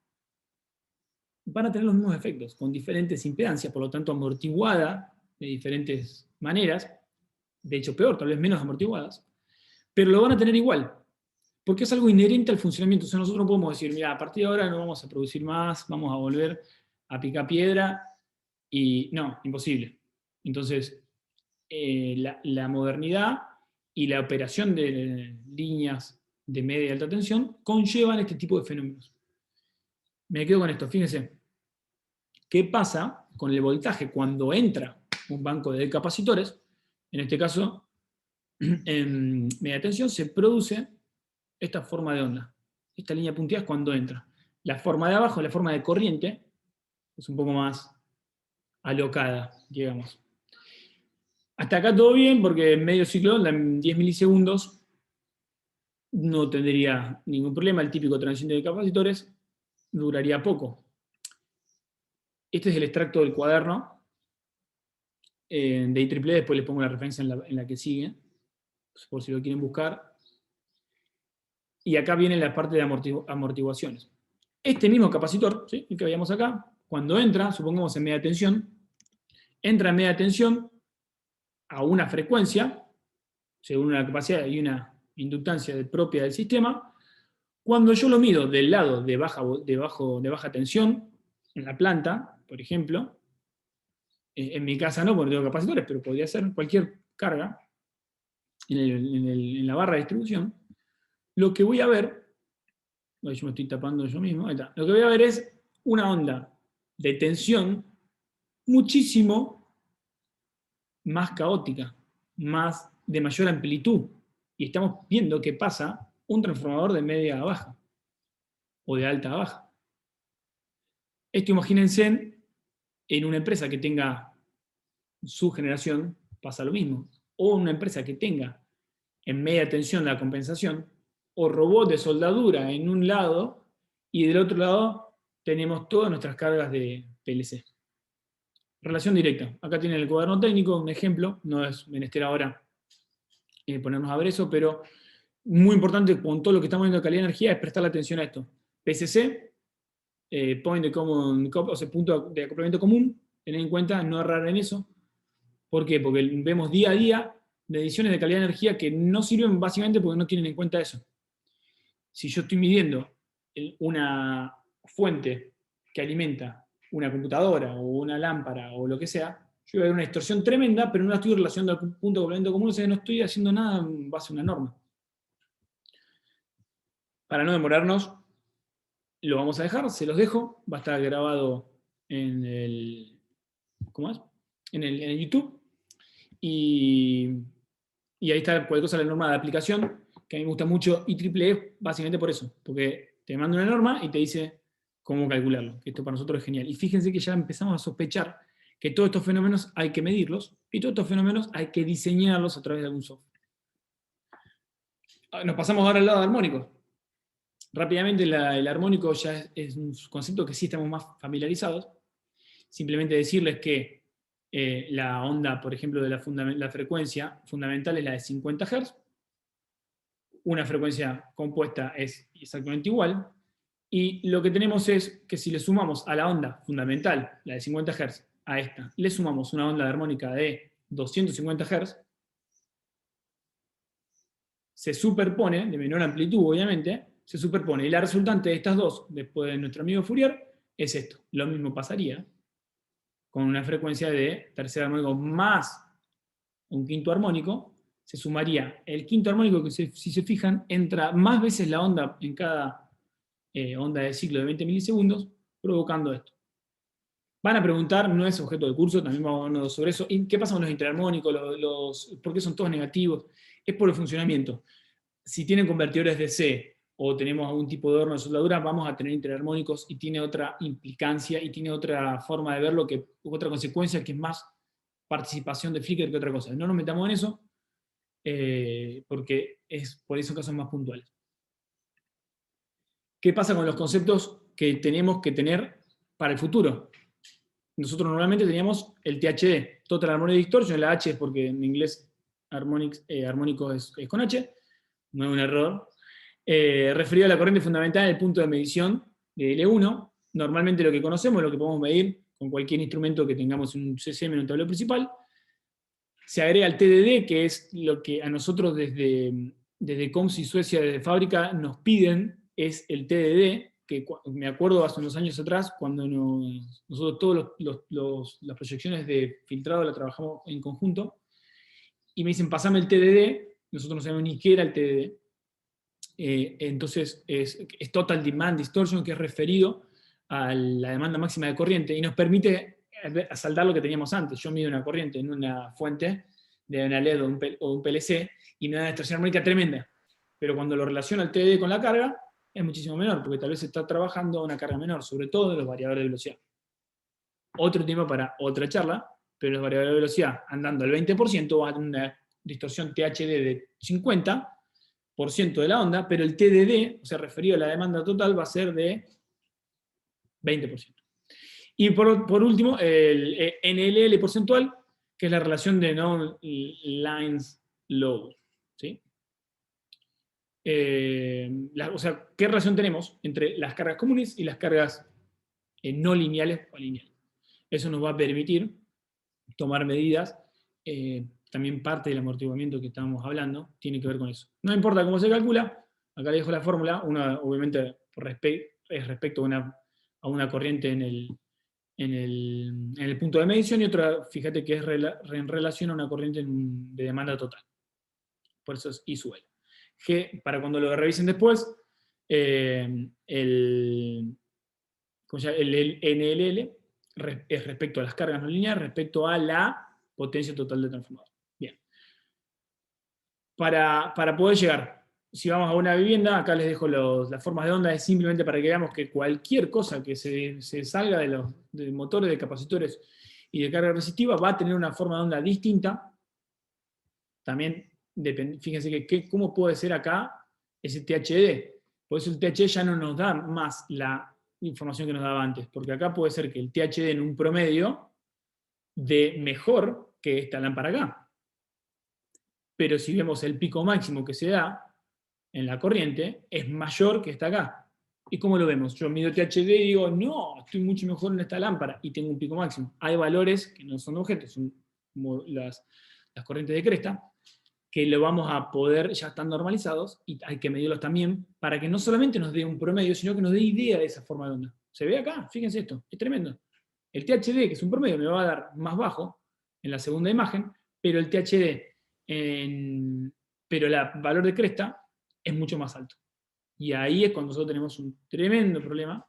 van a tener los mismos efectos, con diferentes impedancias, por lo tanto amortiguada de diferentes maneras, de hecho peor, tal vez menos amortiguadas, pero lo van a tener igual, porque es algo inherente al funcionamiento. O sea, nosotros no podemos decir, mira, a partir de ahora no vamos a producir más, vamos a volver a picar piedra, y no, imposible. Entonces, la modernidad y la operación de líneas de media y alta tensión conllevan este tipo de fenómenos. Me quedo con esto, fíjense. ¿Qué pasa con el voltaje cuando entra un banco de capacitores? En este caso, en media tensión se produce esta forma de onda. Esta línea punteada es cuando entra. La forma de abajo, la forma de corriente, es un poco más alocada, digamos. Hasta acá todo bien, porque en medio ciclo, en 10 milisegundos, no tendría ningún problema. El típico transición de capacitores duraría poco. Este es el extracto del cuaderno de IEEE, después les pongo la referencia en la que sigue, por si lo quieren buscar. Y acá viene la parte de amortiguaciones. Este mismo capacitor, ¿sí?, el que veíamos acá, cuando entra, supongamos en media tensión, entra en media tensión a una frecuencia, según una capacidad y una inductancia propia del sistema. Cuando yo lo mido del lado de baja tensión, en la planta, por ejemplo, en mi casa no, porque no tengo capacitores, pero podría ser cualquier carga, en la barra de distribución, lo que voy a ver, yo me estoy tapando yo mismo, ahí está, lo que voy a ver es una onda de tensión muchísimo más caótica, de mayor amplitud, y estamos viendo que pasa un transformador de media a baja, o de alta a baja. Esto imagínense en una empresa que tenga su generación, pasa lo mismo, o una empresa que tenga en media tensión la compensación, o robot de soldadura en un lado, y del otro lado tenemos todas nuestras cargas de PLC. Relación directa. Acá tienen el cuaderno técnico, un ejemplo, no es menester ahora ponernos a ver eso, pero muy importante con todo lo que estamos viendo de calidad de energía es prestarle atención a esto. PCC, point de common, o sea, punto de acoplamiento común, tener en cuenta no errar en eso. ¿Por qué? Porque vemos día a día mediciones de calidad de energía que no sirven básicamente porque no tienen en cuenta eso. Si yo estoy midiendo una fuente que alimenta una computadora o una lámpara o lo que sea, yo voy a ver una distorsión tremenda, pero no la estoy relacionando al punto de complemento común, o sea, no estoy haciendo nada en base a una norma. Para no demorarnos, lo vamos a dejar, se los dejo, va a estar grabado en el, ¿cómo es? En el YouTube, y ahí está cualquier cosa la norma de aplicación, que a mí me gusta mucho IEEE, básicamente por eso, porque te manda una norma y te dice cómo calcularlo, que esto para nosotros es genial. Y fíjense que ya empezamos a sospechar que todos estos fenómenos hay que medirlos, y todos estos fenómenos hay que diseñarlos a través de algún software. Nos pasamos ahora al lado armónico. Rápidamente, el armónico ya es un concepto que sí estamos más familiarizados. Simplemente decirles que la onda, por ejemplo, de la frecuencia fundamental es la de 50 Hz. Una frecuencia compuesta es exactamente igual. Y lo que tenemos es que si le sumamos a la onda fundamental, la de 50 Hz, a esta, le sumamos una onda de armónica de 250 Hz, se superpone, de menor amplitud obviamente, se superpone. Y la resultante de estas dos, después de nuestro amigo Fourier, es esto. Lo mismo pasaría con una frecuencia de tercer armónico más un quinto armónico, se sumaría el quinto armónico que, si se fijan, entra más veces la onda en cada onda de ciclo de 20 milisegundos, provocando esto. Van a preguntar, no es objeto del curso, también vamos a hablar sobre eso. ¿Y qué pasa con los interarmónicos? ¿Por qué son todos negativos? Es por el funcionamiento. Si tienen convertidores DC o tenemos algún tipo de horno de soldadura, vamos a tener interarmónicos y tiene otra implicancia y tiene otra forma de verlo, otra consecuencia que es más participación de flicker que otra cosa. No nos metamos en eso, porque por eso casos más puntuales. ¿Qué pasa con los conceptos que tenemos que tener para el futuro? Nosotros normalmente teníamos el THD, Total Harmonic Distortion, la H es porque en inglés armónico es con H, no es un error, referido a la corriente fundamental en el punto de medición de L1, normalmente lo que conocemos, lo que podemos medir con cualquier instrumento que tengamos en un CCM en un tablero principal. Se agrega el TDD, que es lo que a nosotros desde COMS y Suecia, desde fábrica, nos piden, es el TDD, que me acuerdo hace unos años atrás, cuando nosotros todas las proyecciones de filtrado las trabajamos en conjunto, y me dicen, pasame el TDD, nosotros no sabemos ni qué era el TDD, entonces es Total Demand Distortion, que es referido a la demanda máxima de corriente, y nos permite saldar lo que teníamos antes. Yo mido una corriente en una fuente de una LED o un PLC, y me da una distorsión armónica tremenda, pero cuando lo relaciono al TDD con la carga, es muchísimo menor, porque tal vez se está trabajando a una carga menor, sobre todo de los variadores de velocidad. Otro tema para otra charla, pero los variadores de velocidad andando al 20% va a tener una distorsión THD de 50% de la onda, pero el TDD, o sea, referido a la demanda total, va a ser de 20%. Y por último, el NLL porcentual, que es la relación de non-lines load. ¿Sí? O sea, ¿qué relación tenemos entre las cargas comunes y las cargas no lineales o lineales? Eso nos va a permitir tomar medidas. También parte del amortiguamiento que estábamos hablando tiene que ver con eso. No importa cómo se calcula, acá le dejo la fórmula, una obviamente es respecto a una corriente en el punto de medición, y otra, fíjate que es en relación a una corriente de demanda total. Por eso es I sub L. G, para cuando lo revisen después, el NLL es respecto a las cargas no lineales, respecto a la potencia total del transformador. Bien. Para poder llegar, si vamos a una vivienda, acá les dejo las formas de onda, es simplemente para que veamos que cualquier cosa que se salga de motores, de capacitores y de carga resistiva va a tener una forma de onda distinta. También, fíjense cómo puede ser acá ese THD. Por eso el THD ya no nos da más la información que nos daba antes, porque acá puede ser que el THD en un promedio dé mejor que esta lámpara acá. Pero si vemos el pico máximo que se da en la corriente, es mayor que esta acá. ¿Y cómo lo vemos? Yo mido THD y digo, no, estoy mucho mejor en esta lámpara, y tengo un pico máximo. Hay valores que no son objetos, son como las corrientes de cresta, que lo vamos a poder, ya están normalizados, y hay que medirlos también, para que no solamente nos dé un promedio, sino que nos dé idea de esa forma de onda. ¿Se ve acá? Fíjense esto, es tremendo. El THD, que es un promedio, me va a dar más bajo en la segunda imagen, pero el THD, pero el valor de cresta es mucho más alto. Y ahí es cuando nosotros tenemos un tremendo problema,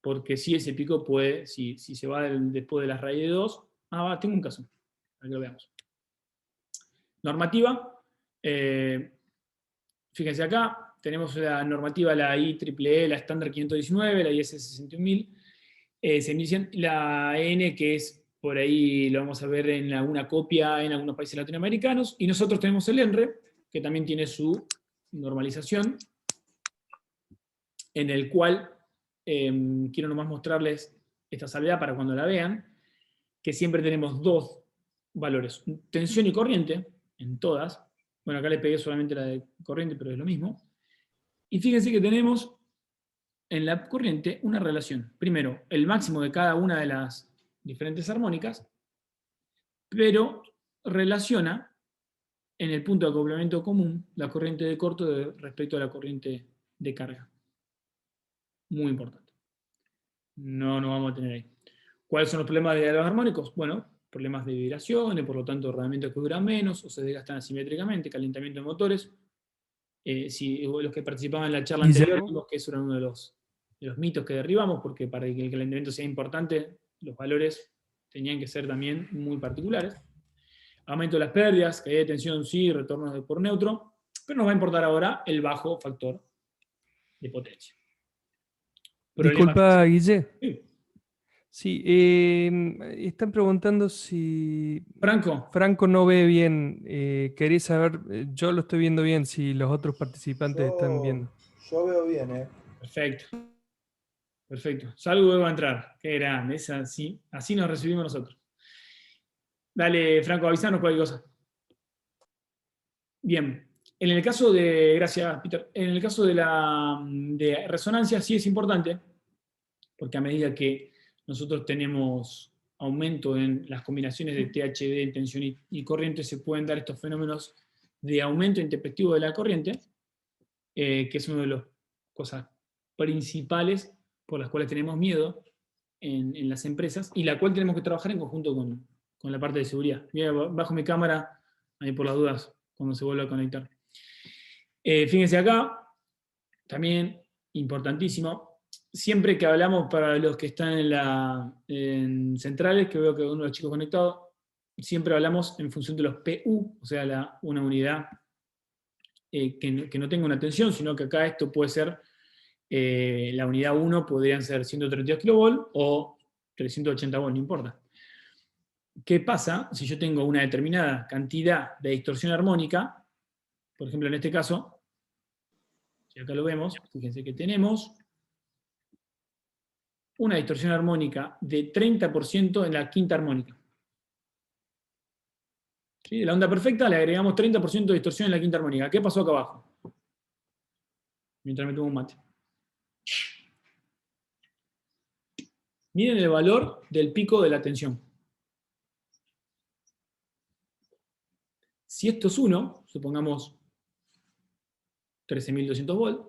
porque si ese pico puede, si se va después de la raíz de 2, tengo un caso, para que lo veamos. Normativa, fíjense acá, tenemos la normativa, la IEEE, la estándar 519, la IS 61000, se inician la EN, que es, por ahí lo vamos a ver en alguna copia en algunos países latinoamericanos, y nosotros tenemos el ENRE, que también tiene su normalización, en el cual quiero nomás mostrarles esta salvedad para cuando la vean, que siempre tenemos dos valores, tensión y corriente, en todas. Bueno, acá le pegué solamente la de corriente, pero es lo mismo. Y fíjense que tenemos en la corriente una relación. Primero, el máximo de cada una de las diferentes armónicas, pero relaciona en el punto de acoplamiento común la corriente de corto respecto a la corriente de carga. Muy importante. No nos vamos a tener ahí. ¿Cuáles son los problemas de los armónicos? Bueno, problemas de vibraciones, por lo tanto, rodamientos que duran menos o se desgastan asimétricamente, calentamiento de motores. Si los que participaban en la charla anterior, vimos que eso era uno de los mitos que derribamos, porque para que el calentamiento sea importante, los valores tenían que ser también muy particulares. Aumento de las pérdidas, caída de tensión, sí, retornos por neutro, pero nos va a importar ahora el bajo factor de potencia. Disculpa, Guille. Sí. Sí, están preguntando si Franco no ve bien. Quería saber, yo lo estoy viendo bien, si los otros participantes están viendo. Yo veo bien, Perfecto. Perfecto. Salgo va a entrar. Qué grande. Es así nos recibimos nosotros. Dale, Franco, avisanos cualquier cosa. Bien. En el caso de, gracias, Peter, en el caso de resonancia sí es importante, porque a medida que nosotros tenemos aumento en las combinaciones de THD, tensión y corriente, se pueden dar estos fenómenos de aumento intempestivo de la corriente, que es una de las cosas principales por las cuales tenemos miedo en las empresas, y la cual tenemos que trabajar en conjunto con la parte de seguridad. Mira, bajo mi cámara, ahí por las dudas, cuando se vuelva a conectar. Fíjense acá, también importantísimo, siempre que hablamos para los que están en centrales, que veo que uno de los chicos conectados, siempre hablamos en función de los PU, o sea, una unidad que no tenga una tensión, sino que acá esto puede ser, la unidad 1 podrían ser 132 kV o 380 volts, no importa. ¿Qué pasa si yo tengo una determinada cantidad de distorsión armónica? Por ejemplo, en este caso, si acá lo vemos, fíjense que tenemos una distorsión armónica de 30% en la quinta armónica. ¿Sí? De la onda perfecta le agregamos 30% de distorsión en la quinta armónica. ¿Qué pasó acá abajo? Mientras me tomo un mate. Miren el valor del pico de la tensión. Si esto es 1, supongamos 13.200 volts,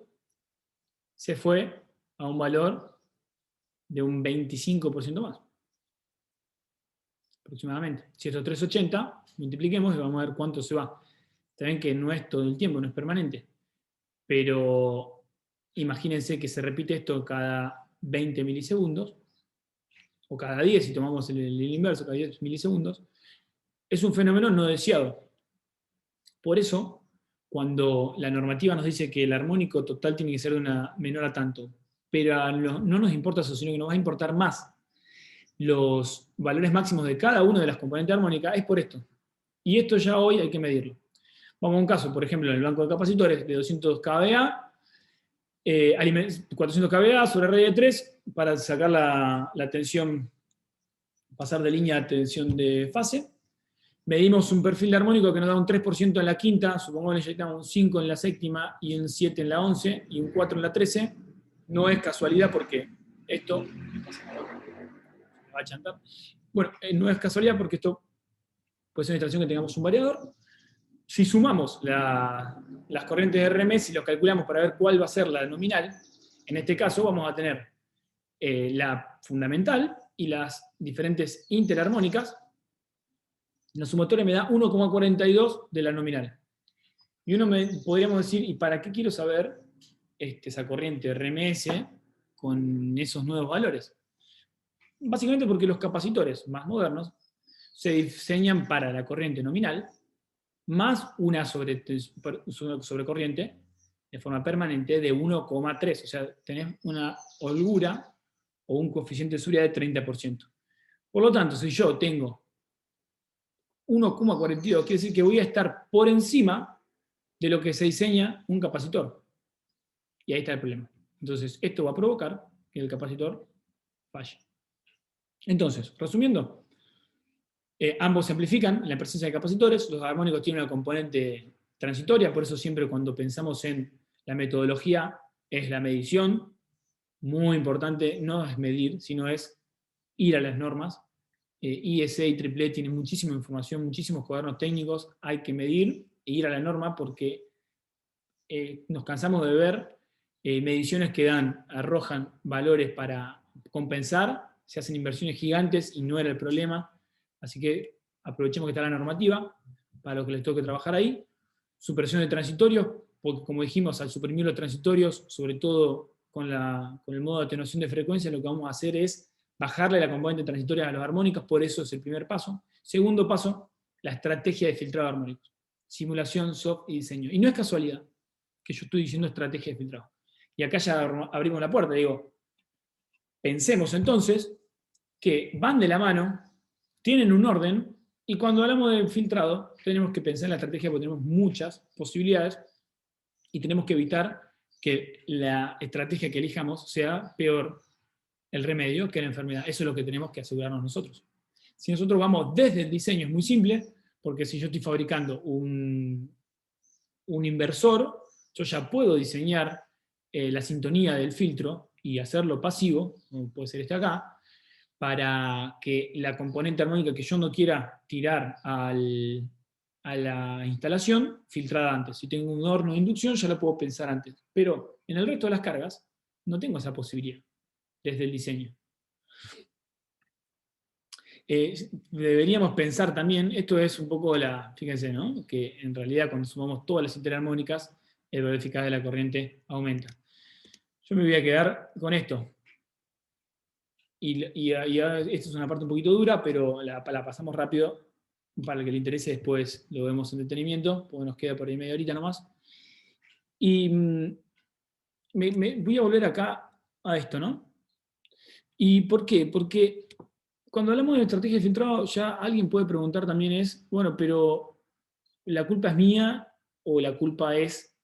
se fue a un valor de un 25% más, aproximadamente. Si esto es 380, multipliquemos y vamos a ver cuánto se va. Saben que no es todo el tiempo, no es permanente, pero imagínense que se repite esto cada 20 milisegundos, o cada 10, si tomamos el inverso, cada 10 milisegundos, es un fenómeno no deseado. Por eso, cuando la normativa nos dice que el armónico total tiene que ser de una menor a tanto, pero no nos importa eso, sino que nos va a importar más los valores máximos de cada una de las componentes armónicas, es por esto. Y esto ya hoy hay que medirlo. Vamos a un caso, por ejemplo, en el banco de capacitores de 200 kVA, 400 kVA sobre red de 3, para sacar la tensión, pasar de línea a tensión de fase. Medimos un perfil de armónico que nos da un 3% en la quinta, supongamos que le inyectamos un 5 en la séptima, y un 7 en la 11, y un 4 en la 13. No es casualidad porque esto... va a chantar. Bueno, no es casualidad porque esto puede ser una instalación que tengamos un variador. Si sumamos las corrientes de RMS y los calculamos para ver cuál va a ser la nominal, en este caso vamos a tener la fundamental, y las diferentes interarmónicas, la sumatoria me da 1,42 de la nominal. Y podríamos decir, ¿y para qué quiero saber esa corriente RMS con esos nuevos valores? Básicamente porque los capacitores más modernos se diseñan para la corriente nominal más una sobrecorriente de forma permanente de 1,3. O sea, tenés una holgura o un coeficiente de seguridad de 30%. Por lo tanto, si yo tengo 1,42, quiere decir que voy a estar por encima de lo que se diseña un capacitor. Y ahí está el problema. Entonces, esto va a provocar que el capacitor falle. Entonces, resumiendo, ambos se amplifican la presencia de capacitores, los armónicos tienen una componente transitoria, por eso siempre cuando pensamos en la metodología es la medición, muy importante, no es medir, sino es ir a las normas. IEC y EEE tienen muchísima información, muchísimos cuadernos técnicos, hay que medir e ir a la norma porque nos cansamos de ver mediciones que arrojan valores para compensar, se hacen inversiones gigantes y no era el problema. Así que aprovechemos que está la normativa para lo que les toque trabajar ahí. Supresión de transitorios, porque como dijimos, al suprimir los transitorios, sobre todo con el modo de atenuación de frecuencia, lo que vamos a hacer es bajarle la componente transitoria a los armónicos, por eso es el primer paso. Segundo paso, la estrategia de filtrado de armónicos. Simulación, soft y diseño. Y no es casualidad que yo estoy diciendo estrategia de filtrado. Y acá ya abrimos la puerta, digo, pensemos entonces que van de la mano, tienen un orden, y cuando hablamos de filtrado, tenemos que pensar en la estrategia porque tenemos muchas posibilidades y tenemos que evitar que la estrategia que elijamos sea peor el remedio que la enfermedad. Eso es lo que tenemos que asegurarnos nosotros. Si nosotros vamos desde el diseño, es muy simple, porque si yo estoy fabricando un inversor, yo ya puedo diseñar la sintonía del filtro y hacerlo pasivo, como puede ser este acá, para que la componente armónica que yo no quiera tirar a la instalación, filtrada antes. Si tengo un horno de inducción, ya lo puedo pensar antes. Pero en el resto de las cargas, no tengo esa posibilidad desde el diseño. Deberíamos pensar también, esto es un poco fíjense, ¿no? Que en realidad cuando sumamos todas las interarmónicas, el valor eficaz de la corriente aumenta. Yo me voy a quedar con esto. Y esta es una parte un poquito dura, pero la pasamos rápido. Para el que le interese, después lo vemos en detenimiento, porque nos queda por ahí media horita nomás. Y voy a volver acá a esto, ¿no? ¿Y por qué? Porque cuando hablamos de estrategia de filtrado, ya alguien puede preguntar también bueno, pero ¿la culpa es mía o la culpa es,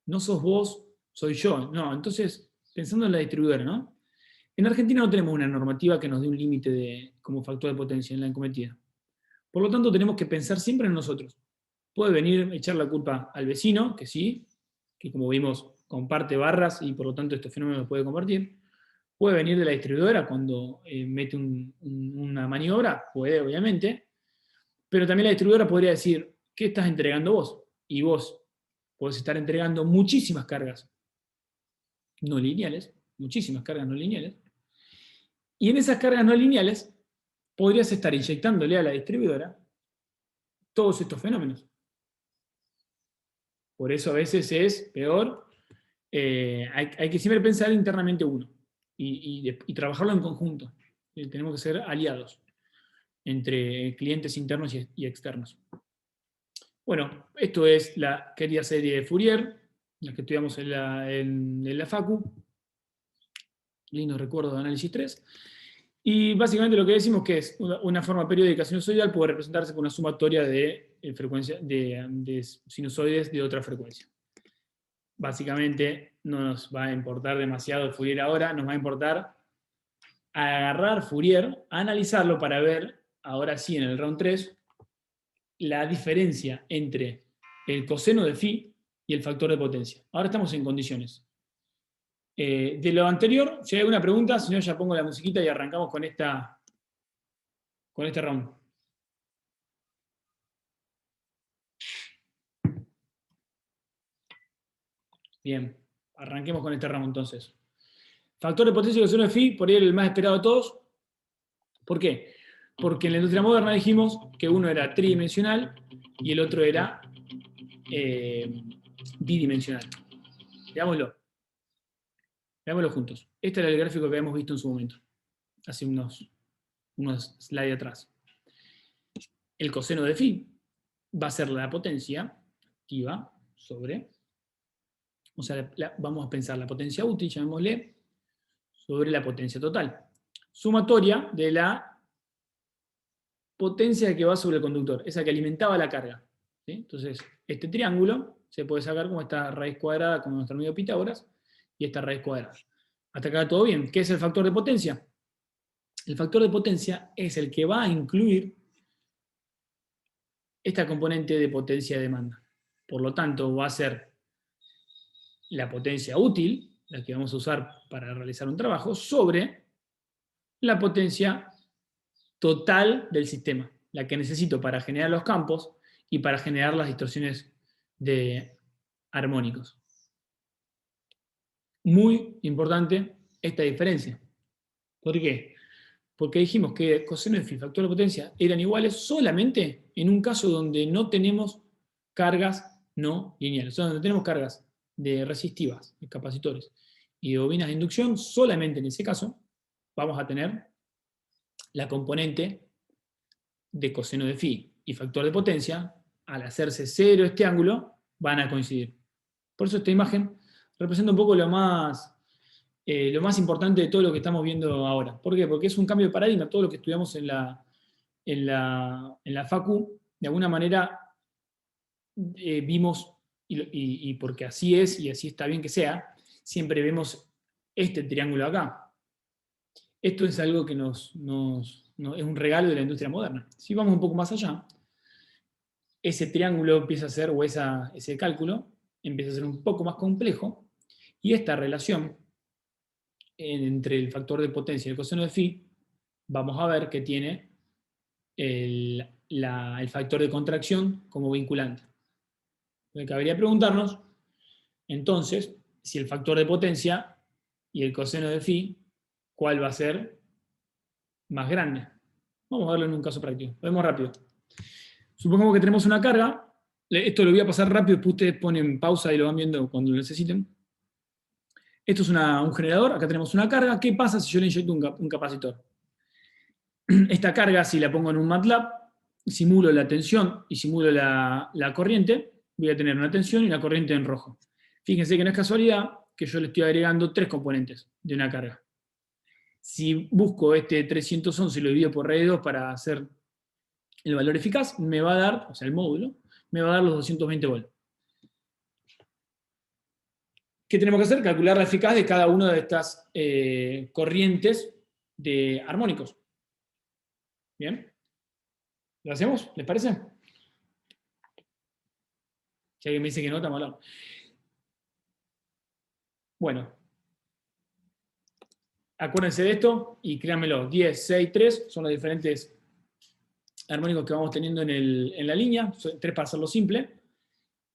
no sos vos, soy yo? No, entonces, pensando en la distribuidora, ¿no? En Argentina no tenemos una normativa que nos dé un límite como factor de potencia en la encometida. Por lo tanto, tenemos que pensar siempre en nosotros. Puede venir echar la culpa al vecino, que sí, que como vimos comparte barras y por lo tanto este fenómeno lo puede compartir. Puede venir de la distribuidora cuando mete una maniobra, puede obviamente, pero también la distribuidora podría decir, ¿qué estás entregando vos? Y vos podés estar entregando muchísimas cargas no lineales, muchísimas cargas no lineales, y en esas cargas no lineales podrías estar inyectándole a la distribuidora todos estos fenómenos. Por eso a veces es peor, hay que siempre pensar internamente uno y trabajarlo en conjunto. Tenemos que ser aliados entre clientes internos y externos. Bueno, esto es la querida serie de Fourier, la que estudiamos en la Facu. Lindo recuerdo de análisis 3. Y básicamente lo que decimos que es una forma periódica sinusoidal puede representarse con una sumatoria de sinusoides de otra frecuencia. Básicamente no nos va a importar demasiado Fourier ahora, nos va a importar agarrar Fourier, analizarlo para ver, ahora sí en el round 3, la diferencia entre el coseno de phi y el factor de potencia. Ahora estamos en condiciones. De lo anterior, si hay alguna pregunta, si no ya pongo la musiquita y arrancamos con este round. Bien, arranquemos con este round entonces. Factor de potencia y coseno de phi, por ahí el más esperado de todos. ¿Por qué? Porque en la industria moderna dijimos que uno era tridimensional y el otro era bidimensional. Veámoslo. Veámoslo juntos. Este era el gráfico que habíamos visto en su momento, hace unos slides atrás. El coseno de phi va a ser la potencia activa sobre, o sea, vamos a pensar la potencia útil, llamémosle, sobre la potencia total. Sumatoria de la potencia que va sobre el conductor, esa que alimentaba la carga. ¿Sí? Entonces, este triángulo se puede sacar como esta raíz cuadrada con nuestro amigo Pitágoras y esta raíz cuadrada. Hasta acá todo bien. ¿Qué es el factor de potencia? El factor de potencia es el que va a incluir esta componente de potencia de demanda. Por lo tanto, va a ser la potencia útil, la que vamos a usar para realizar un trabajo, sobre la potencia total del sistema, la que necesito para generar los campos y para generar las distorsiones de armónicos. Muy importante esta diferencia. ¿Por qué? Porque dijimos que coseno de phi y factor de potencia eran iguales solamente en un caso donde no tenemos cargas no lineales, o sea, donde tenemos cargas de resistivas, de capacitores y de bobinas de inducción, solamente en ese caso vamos a tener la componente de coseno de phi y factor de potencia, al hacerse cero este ángulo, van a coincidir. Por eso esta imagen representa un poco lo más importante de todo lo que estamos viendo ahora. ¿Por qué? Porque es un cambio de paradigma. Todo lo que estudiamos en la facu, de alguna manera vimos, y porque así es, y así está bien que sea, siempre vemos este triángulo acá. Esto es algo que es un regalo de la industria moderna. Si vamos un poco más allá, ese triángulo empieza a ser, o ese cálculo, empieza a ser un poco más complejo, y esta relación entre el factor de potencia y el coseno de phi, vamos a ver que tiene el factor de contracción como vinculante. Entonces, cabría preguntarnos, entonces, si el factor de potencia y el coseno de phi, ¿cuál va a ser más grande? Vamos a verlo en un caso práctico. Lo vemos rápido. Supongamos que tenemos una carga. Esto lo voy a pasar rápido, después ustedes ponen pausa y lo van viendo cuando lo necesiten. Esto es un generador, acá tenemos una carga. ¿Qué pasa si yo le inyecto un capacitor? Esta carga, si la pongo en un MATLAB, simulo la tensión y simulo la corriente, voy a tener una tensión y una corriente en rojo. Fíjense que no es casualidad que yo le estoy agregando 3 componentes de una carga. Si busco este 311 y lo divido por raíz de 2 para hacer el valor eficaz, me va a dar, o sea, el módulo, me va a dar los 220 volts. ¿Qué tenemos que hacer? Calcular la eficaz de cada una de estas corrientes de armónicos. ¿Bien? ¿Lo hacemos? ¿Les parece? Si alguien me dice que no, estamos hablando. Bueno. Acuérdense de esto y créanmelo, 10, 6, 3 son los diferentes armónicos que vamos teniendo en la línea, 3 para hacerlo simple.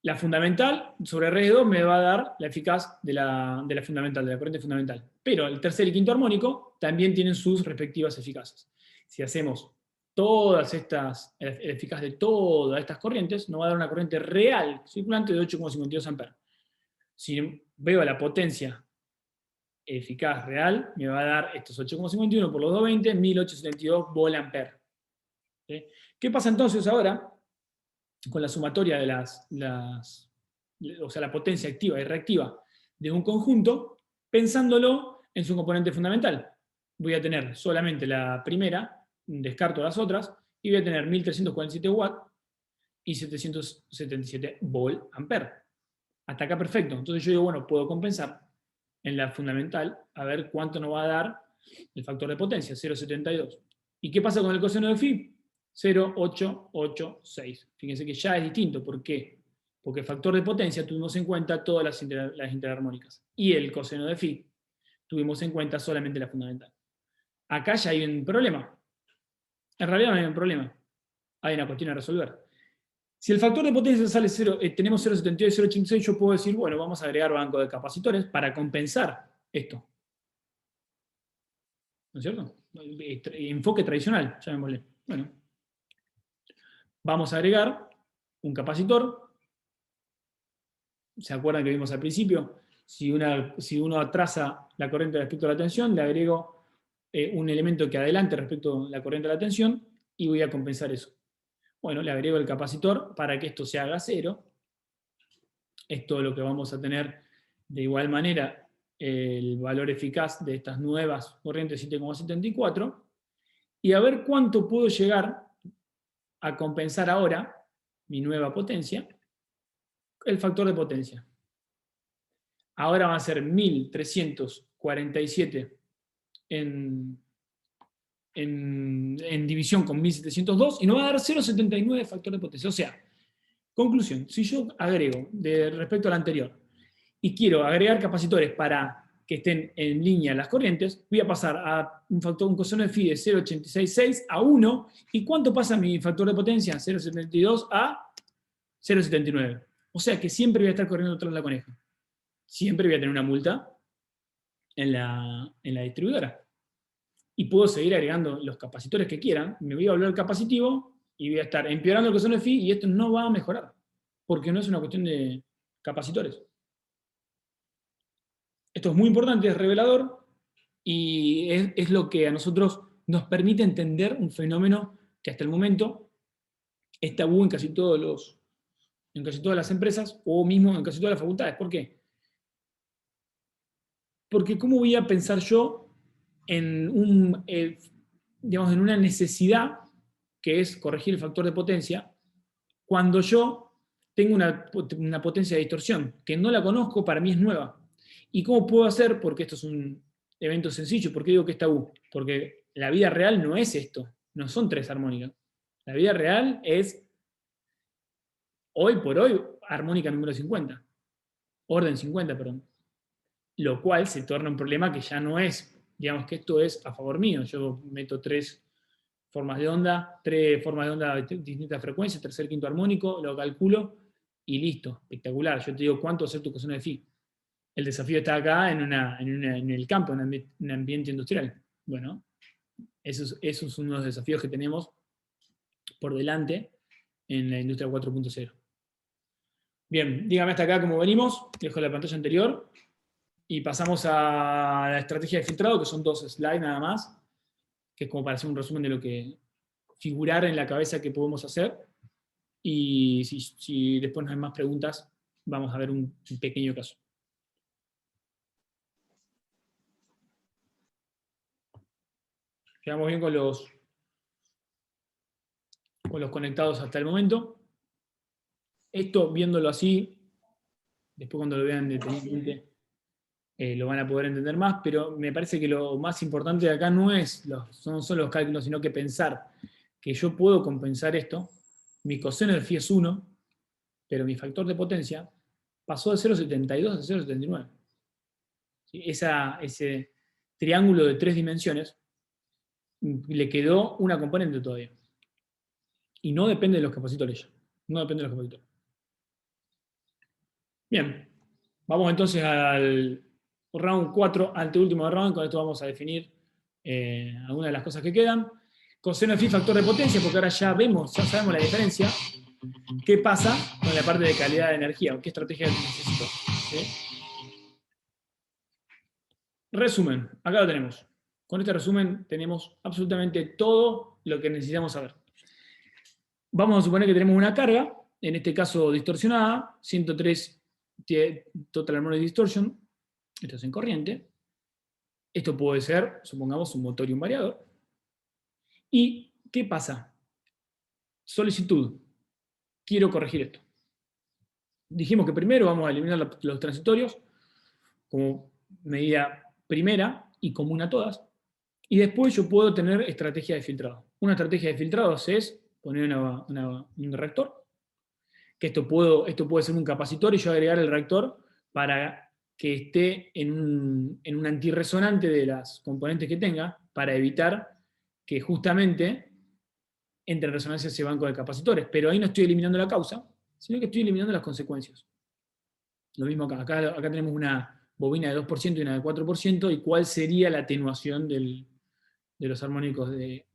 La fundamental sobre raíz de 2 me va a dar la eficaz de la fundamental, de la corriente fundamental. Pero el tercer y quinto armónico también tienen sus respectivas eficaces. Si hacemos todas estas, el eficaz de todas estas corrientes, nos va a dar una corriente real circulante de 8,52 amperes. Si veo la potencia eficaz real, me va a dar estos 8,51 por los 220, 1872 volt-ampere. ¿Sí? ¿Qué pasa entonces ahora con la sumatoria de o sea, la potencia activa y reactiva de un conjunto, pensándolo en su componente fundamental? Voy a tener solamente la primera, descarto las otras, y voy a tener 1347 watts y 777 volt-ampere. Hasta acá perfecto. Entonces yo digo, bueno, puedo compensar en la fundamental, a ver cuánto nos va a dar el factor de potencia, 0,72. ¿Y qué pasa con el coseno de phi? 0,886. Fíjense que ya es distinto. ¿Por qué? Porque el factor de potencia tuvimos en cuenta todas las interarmónicas. Y el coseno de phi tuvimos en cuenta solamente la fundamental. Acá ya hay un problema. En realidad no hay un problema. Hay una cuestión a resolver. Si el factor de potencia sale 0, tenemos 0,72 y 0,86, yo puedo decir, bueno, vamos a agregar banco de capacitores para compensar esto. ¿No es cierto? enfoque tradicional, llamémosle. Bueno, vamos a agregar un capacitor. ¿Se acuerdan que vimos al principio? Si uno atrasa la corriente respecto a la tensión, le agrego un elemento que adelante respecto a la corriente de la tensión y voy a compensar eso. Bueno, le agrego el capacitor para que esto se haga cero. Esto es lo que vamos a tener de igual manera el valor eficaz de estas nuevas corrientes 7,74 y a ver cuánto puedo llegar a compensar ahora mi nueva potencia, el factor de potencia. Ahora va a ser 1347 en división con 1702 y nos va a dar 0,79 factor de potencia. O sea, conclusión, si yo agrego respecto al anterior y quiero agregar capacitores para que estén en línea las corrientes, voy a pasar a un coseno de phi de 0,866 a 1. ¿Y cuánto pasa mi factor de potencia? 0,72 a 0,79. O sea que siempre voy a estar corriendo tras la coneja. Siempre voy a tener una multa en la distribuidora. Y puedo seguir agregando los capacitores que quieran, me voy a volver capacitivo y voy a estar empeorando el coseno de phi y esto no va a mejorar, porque no es una cuestión de capacitores. Esto es muy importante, es revelador, y es lo que a nosotros nos permite entender un fenómeno que hasta el momento es tabú en casi todas las empresas, o mismo en casi todas las facultades. ¿Por qué? Porque ¿cómo voy a pensar yo en una necesidad que es corregir el factor de potencia, cuando yo tengo una potencia de distorsión, que no la conozco, para mí es nueva? ¿Y cómo puedo hacer? Porque esto es un evento sencillo. ¿Por qué digo que es tabú? Porque la vida real no es esto, no son 3 armónicas. La vida real es, hoy por hoy, armónica número 50. Orden 50, perdón. Lo cual se torna un problema que ya no es, digamos que esto es a favor mío. Yo meto 3 formas de onda de distintas frecuencias, tercer, quinto armónico, lo calculo y listo, espectacular. Yo te digo cuánto hacer tu coseno de phi. El desafío está acá en el campo, en un ambiente industrial. Bueno, eso es uno de los desafíos que tenemos por delante en la industria 4.0. Bien, dígame hasta acá cómo venimos, dejo la pantalla anterior y pasamos a la estrategia de filtrado, que son 2 slides nada más, que es como para hacer un resumen de lo que figurar en la cabeza que podemos hacer. Y si después no hay más preguntas, vamos a ver un pequeño caso. Quedamos bien con los conectados hasta el momento. Esto, viéndolo así, después cuando lo vean detenidamente, lo van a poder entender más, pero me parece que lo más importante de acá no son solo los cálculos, sino que pensar que yo puedo compensar esto. Mi coseno de phi es 1, pero mi factor de potencia pasó de 0,72 a 0,79. ¿Sí? Ese triángulo de 3 dimensiones le quedó una componente todavía. Y no depende de los capacitores ya. No depende de los capacitores. Bien. Vamos entonces al round 4, anteúltimo round. Con esto vamos a definir algunas de las cosas que quedan. Coseno de phi, factor de potencia, porque ahora ya sabemos la diferencia. ¿Qué pasa con la parte de calidad de energía? ¿Qué estrategia necesito? ¿Sí? Resumen. Acá lo tenemos. Con este resumen tenemos absolutamente todo lo que necesitamos saber. Vamos a suponer que tenemos una carga, en este caso distorsionada, 103 total harmonic distortion, esto es en corriente. Esto puede ser, supongamos, un motor y un variador. ¿Y qué pasa? Solicitud. Quiero corregir esto. Dijimos que primero vamos a eliminar los transitorios como medida primera y común a todas. Y después yo puedo tener estrategia de filtrado. Una estrategia de filtrado es poner un reactor, que esto puede ser un capacitor y yo agregar el reactor para que esté en un antirresonante de las componentes que tenga, para evitar que justamente entre en resonancia ese banco de capacitores. Pero ahí no estoy eliminando la causa, sino que estoy eliminando las consecuencias. Lo mismo acá. Acá tenemos una bobina de 2% y una de 4%, y cuál sería la atenuación del de los armónicos de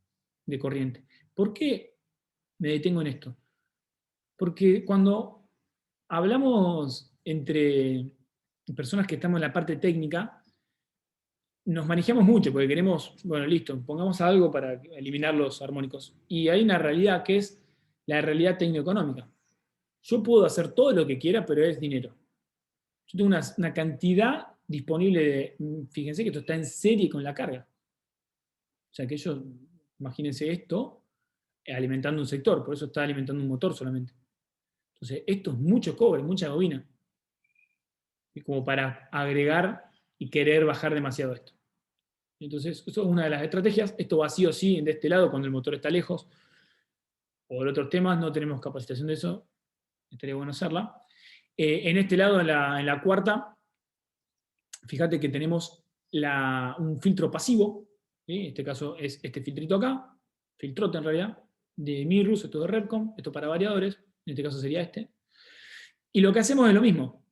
corriente. ¿Por qué me detengo en esto? Porque cuando hablamos entre personas que estamos en la parte técnica, nos manejamos mucho porque queremos, bueno, listo, pongamos algo para eliminar los armónicos. Y hay una realidad que es la realidad tecnoeconómica. Yo puedo hacer todo lo que quiera, pero es dinero. Yo tengo una cantidad disponible de, fíjense que esto está en serie con la carga. O sea que ellos, imagínense esto, alimentando un sector, por eso está alimentando un motor solamente. Entonces, esto es mucho cobre, mucha bobina. Y como para agregar y querer bajar demasiado esto. Entonces, eso es una de las estrategias. Esto va sí o sí de este lado cuando el motor está lejos. O de otros temas, no tenemos capacitación de eso. Estaría bueno hacerla. En este lado, en la cuarta, fíjate que tenemos un filtro pasivo. ¿Sí? En este caso es este filtrito acá. Filtrote en realidad. De Mirrus, esto de Repcom. Esto para variadores. En este caso sería este. Y lo que hacemos es lo mismo.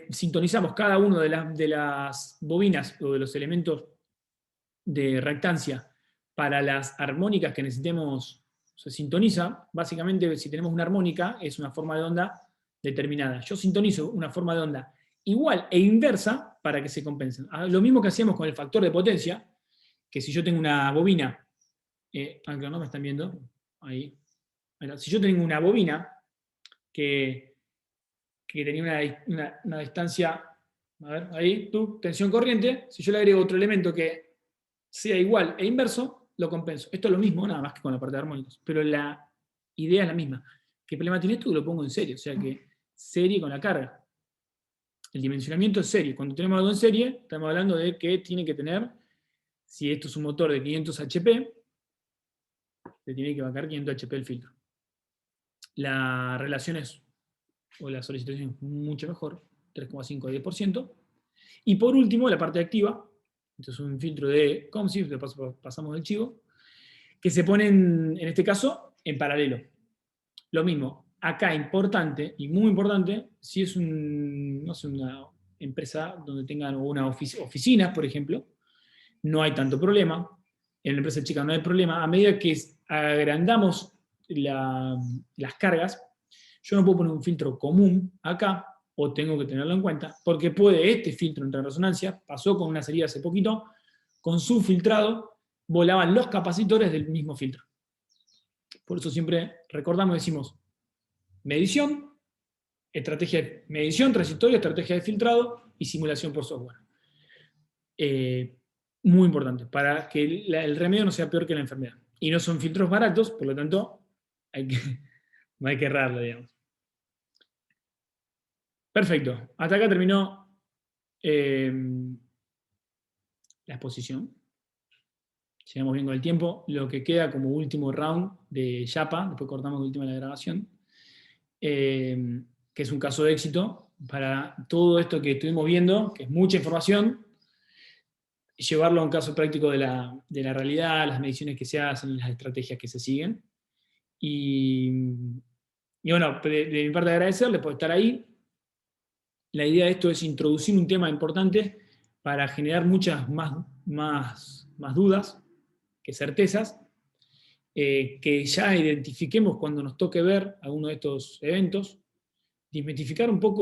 Sintonizamos cada uno de las bobinas o de los elementos de reactancia para las armónicas que necesitemos. Se sintoniza, básicamente si tenemos una armónica es una forma de onda determinada. Yo sintonizo una forma de onda igual e inversa para que se compensen. Lo mismo que hacíamos con el factor de potencia, que si yo tengo una bobina, aunque no me están viendo, ahí. Bueno, si yo tengo una bobina que tenía una distancia, a ver, ahí, tensión corriente, si yo le agrego otro elemento que sea igual e inverso, lo compenso. Esto es lo mismo, nada más que con la parte de armónicos, pero la idea es la misma. ¿Qué problema tiene esto? Lo pongo en serie, o sea que serie con la carga. El dimensionamiento es serie. Cuando tenemos algo en serie, estamos hablando de que tiene que tener, si esto es un motor de 500 HP, le tiene que bancar 500 HP el filtro. La relación es, o la solicitación es mucho mejor, 3,5 a 10%. Y por último, la parte activa, esto es un filtro de COMSIF, pasamos del chivo, que se ponen, en este caso, en paralelo. Lo mismo, acá importante, y muy importante, si es no sé, una empresa donde tengan una oficinas, por ejemplo, no hay tanto problema. En una empresa chica no hay problema. A medida que agrandamos las cargas, yo no puedo poner un filtro común acá, o tengo que tenerlo en cuenta, porque puede este filtro entrar en resonancia. Pasó con una serie hace poquito, con su filtrado volaban los capacitores del mismo filtro. Por eso siempre recordamos y decimos medición, medición transitoria, estrategia de filtrado y simulación por software. Muy importante, para que el remedio no sea peor que la enfermedad. Y no son filtros baratos, por lo tanto, no hay que errarlo, digamos. Perfecto. Hasta acá terminó la exposición. Llegamos bien con el tiempo. Lo que queda como último round de Yapa, después cortamos el último de la grabación, que es un caso de éxito para todo esto que estuvimos viendo, que es mucha información, llevarlo a un caso práctico de la realidad, las mediciones que se hacen, las estrategias que se siguen. Y bueno, de mi parte agradecerles por estar ahí. La idea de esto es introducir un tema importante para generar muchas más dudas que certezas, que ya identifiquemos cuando nos toque ver alguno de estos eventos, desmitificar un poco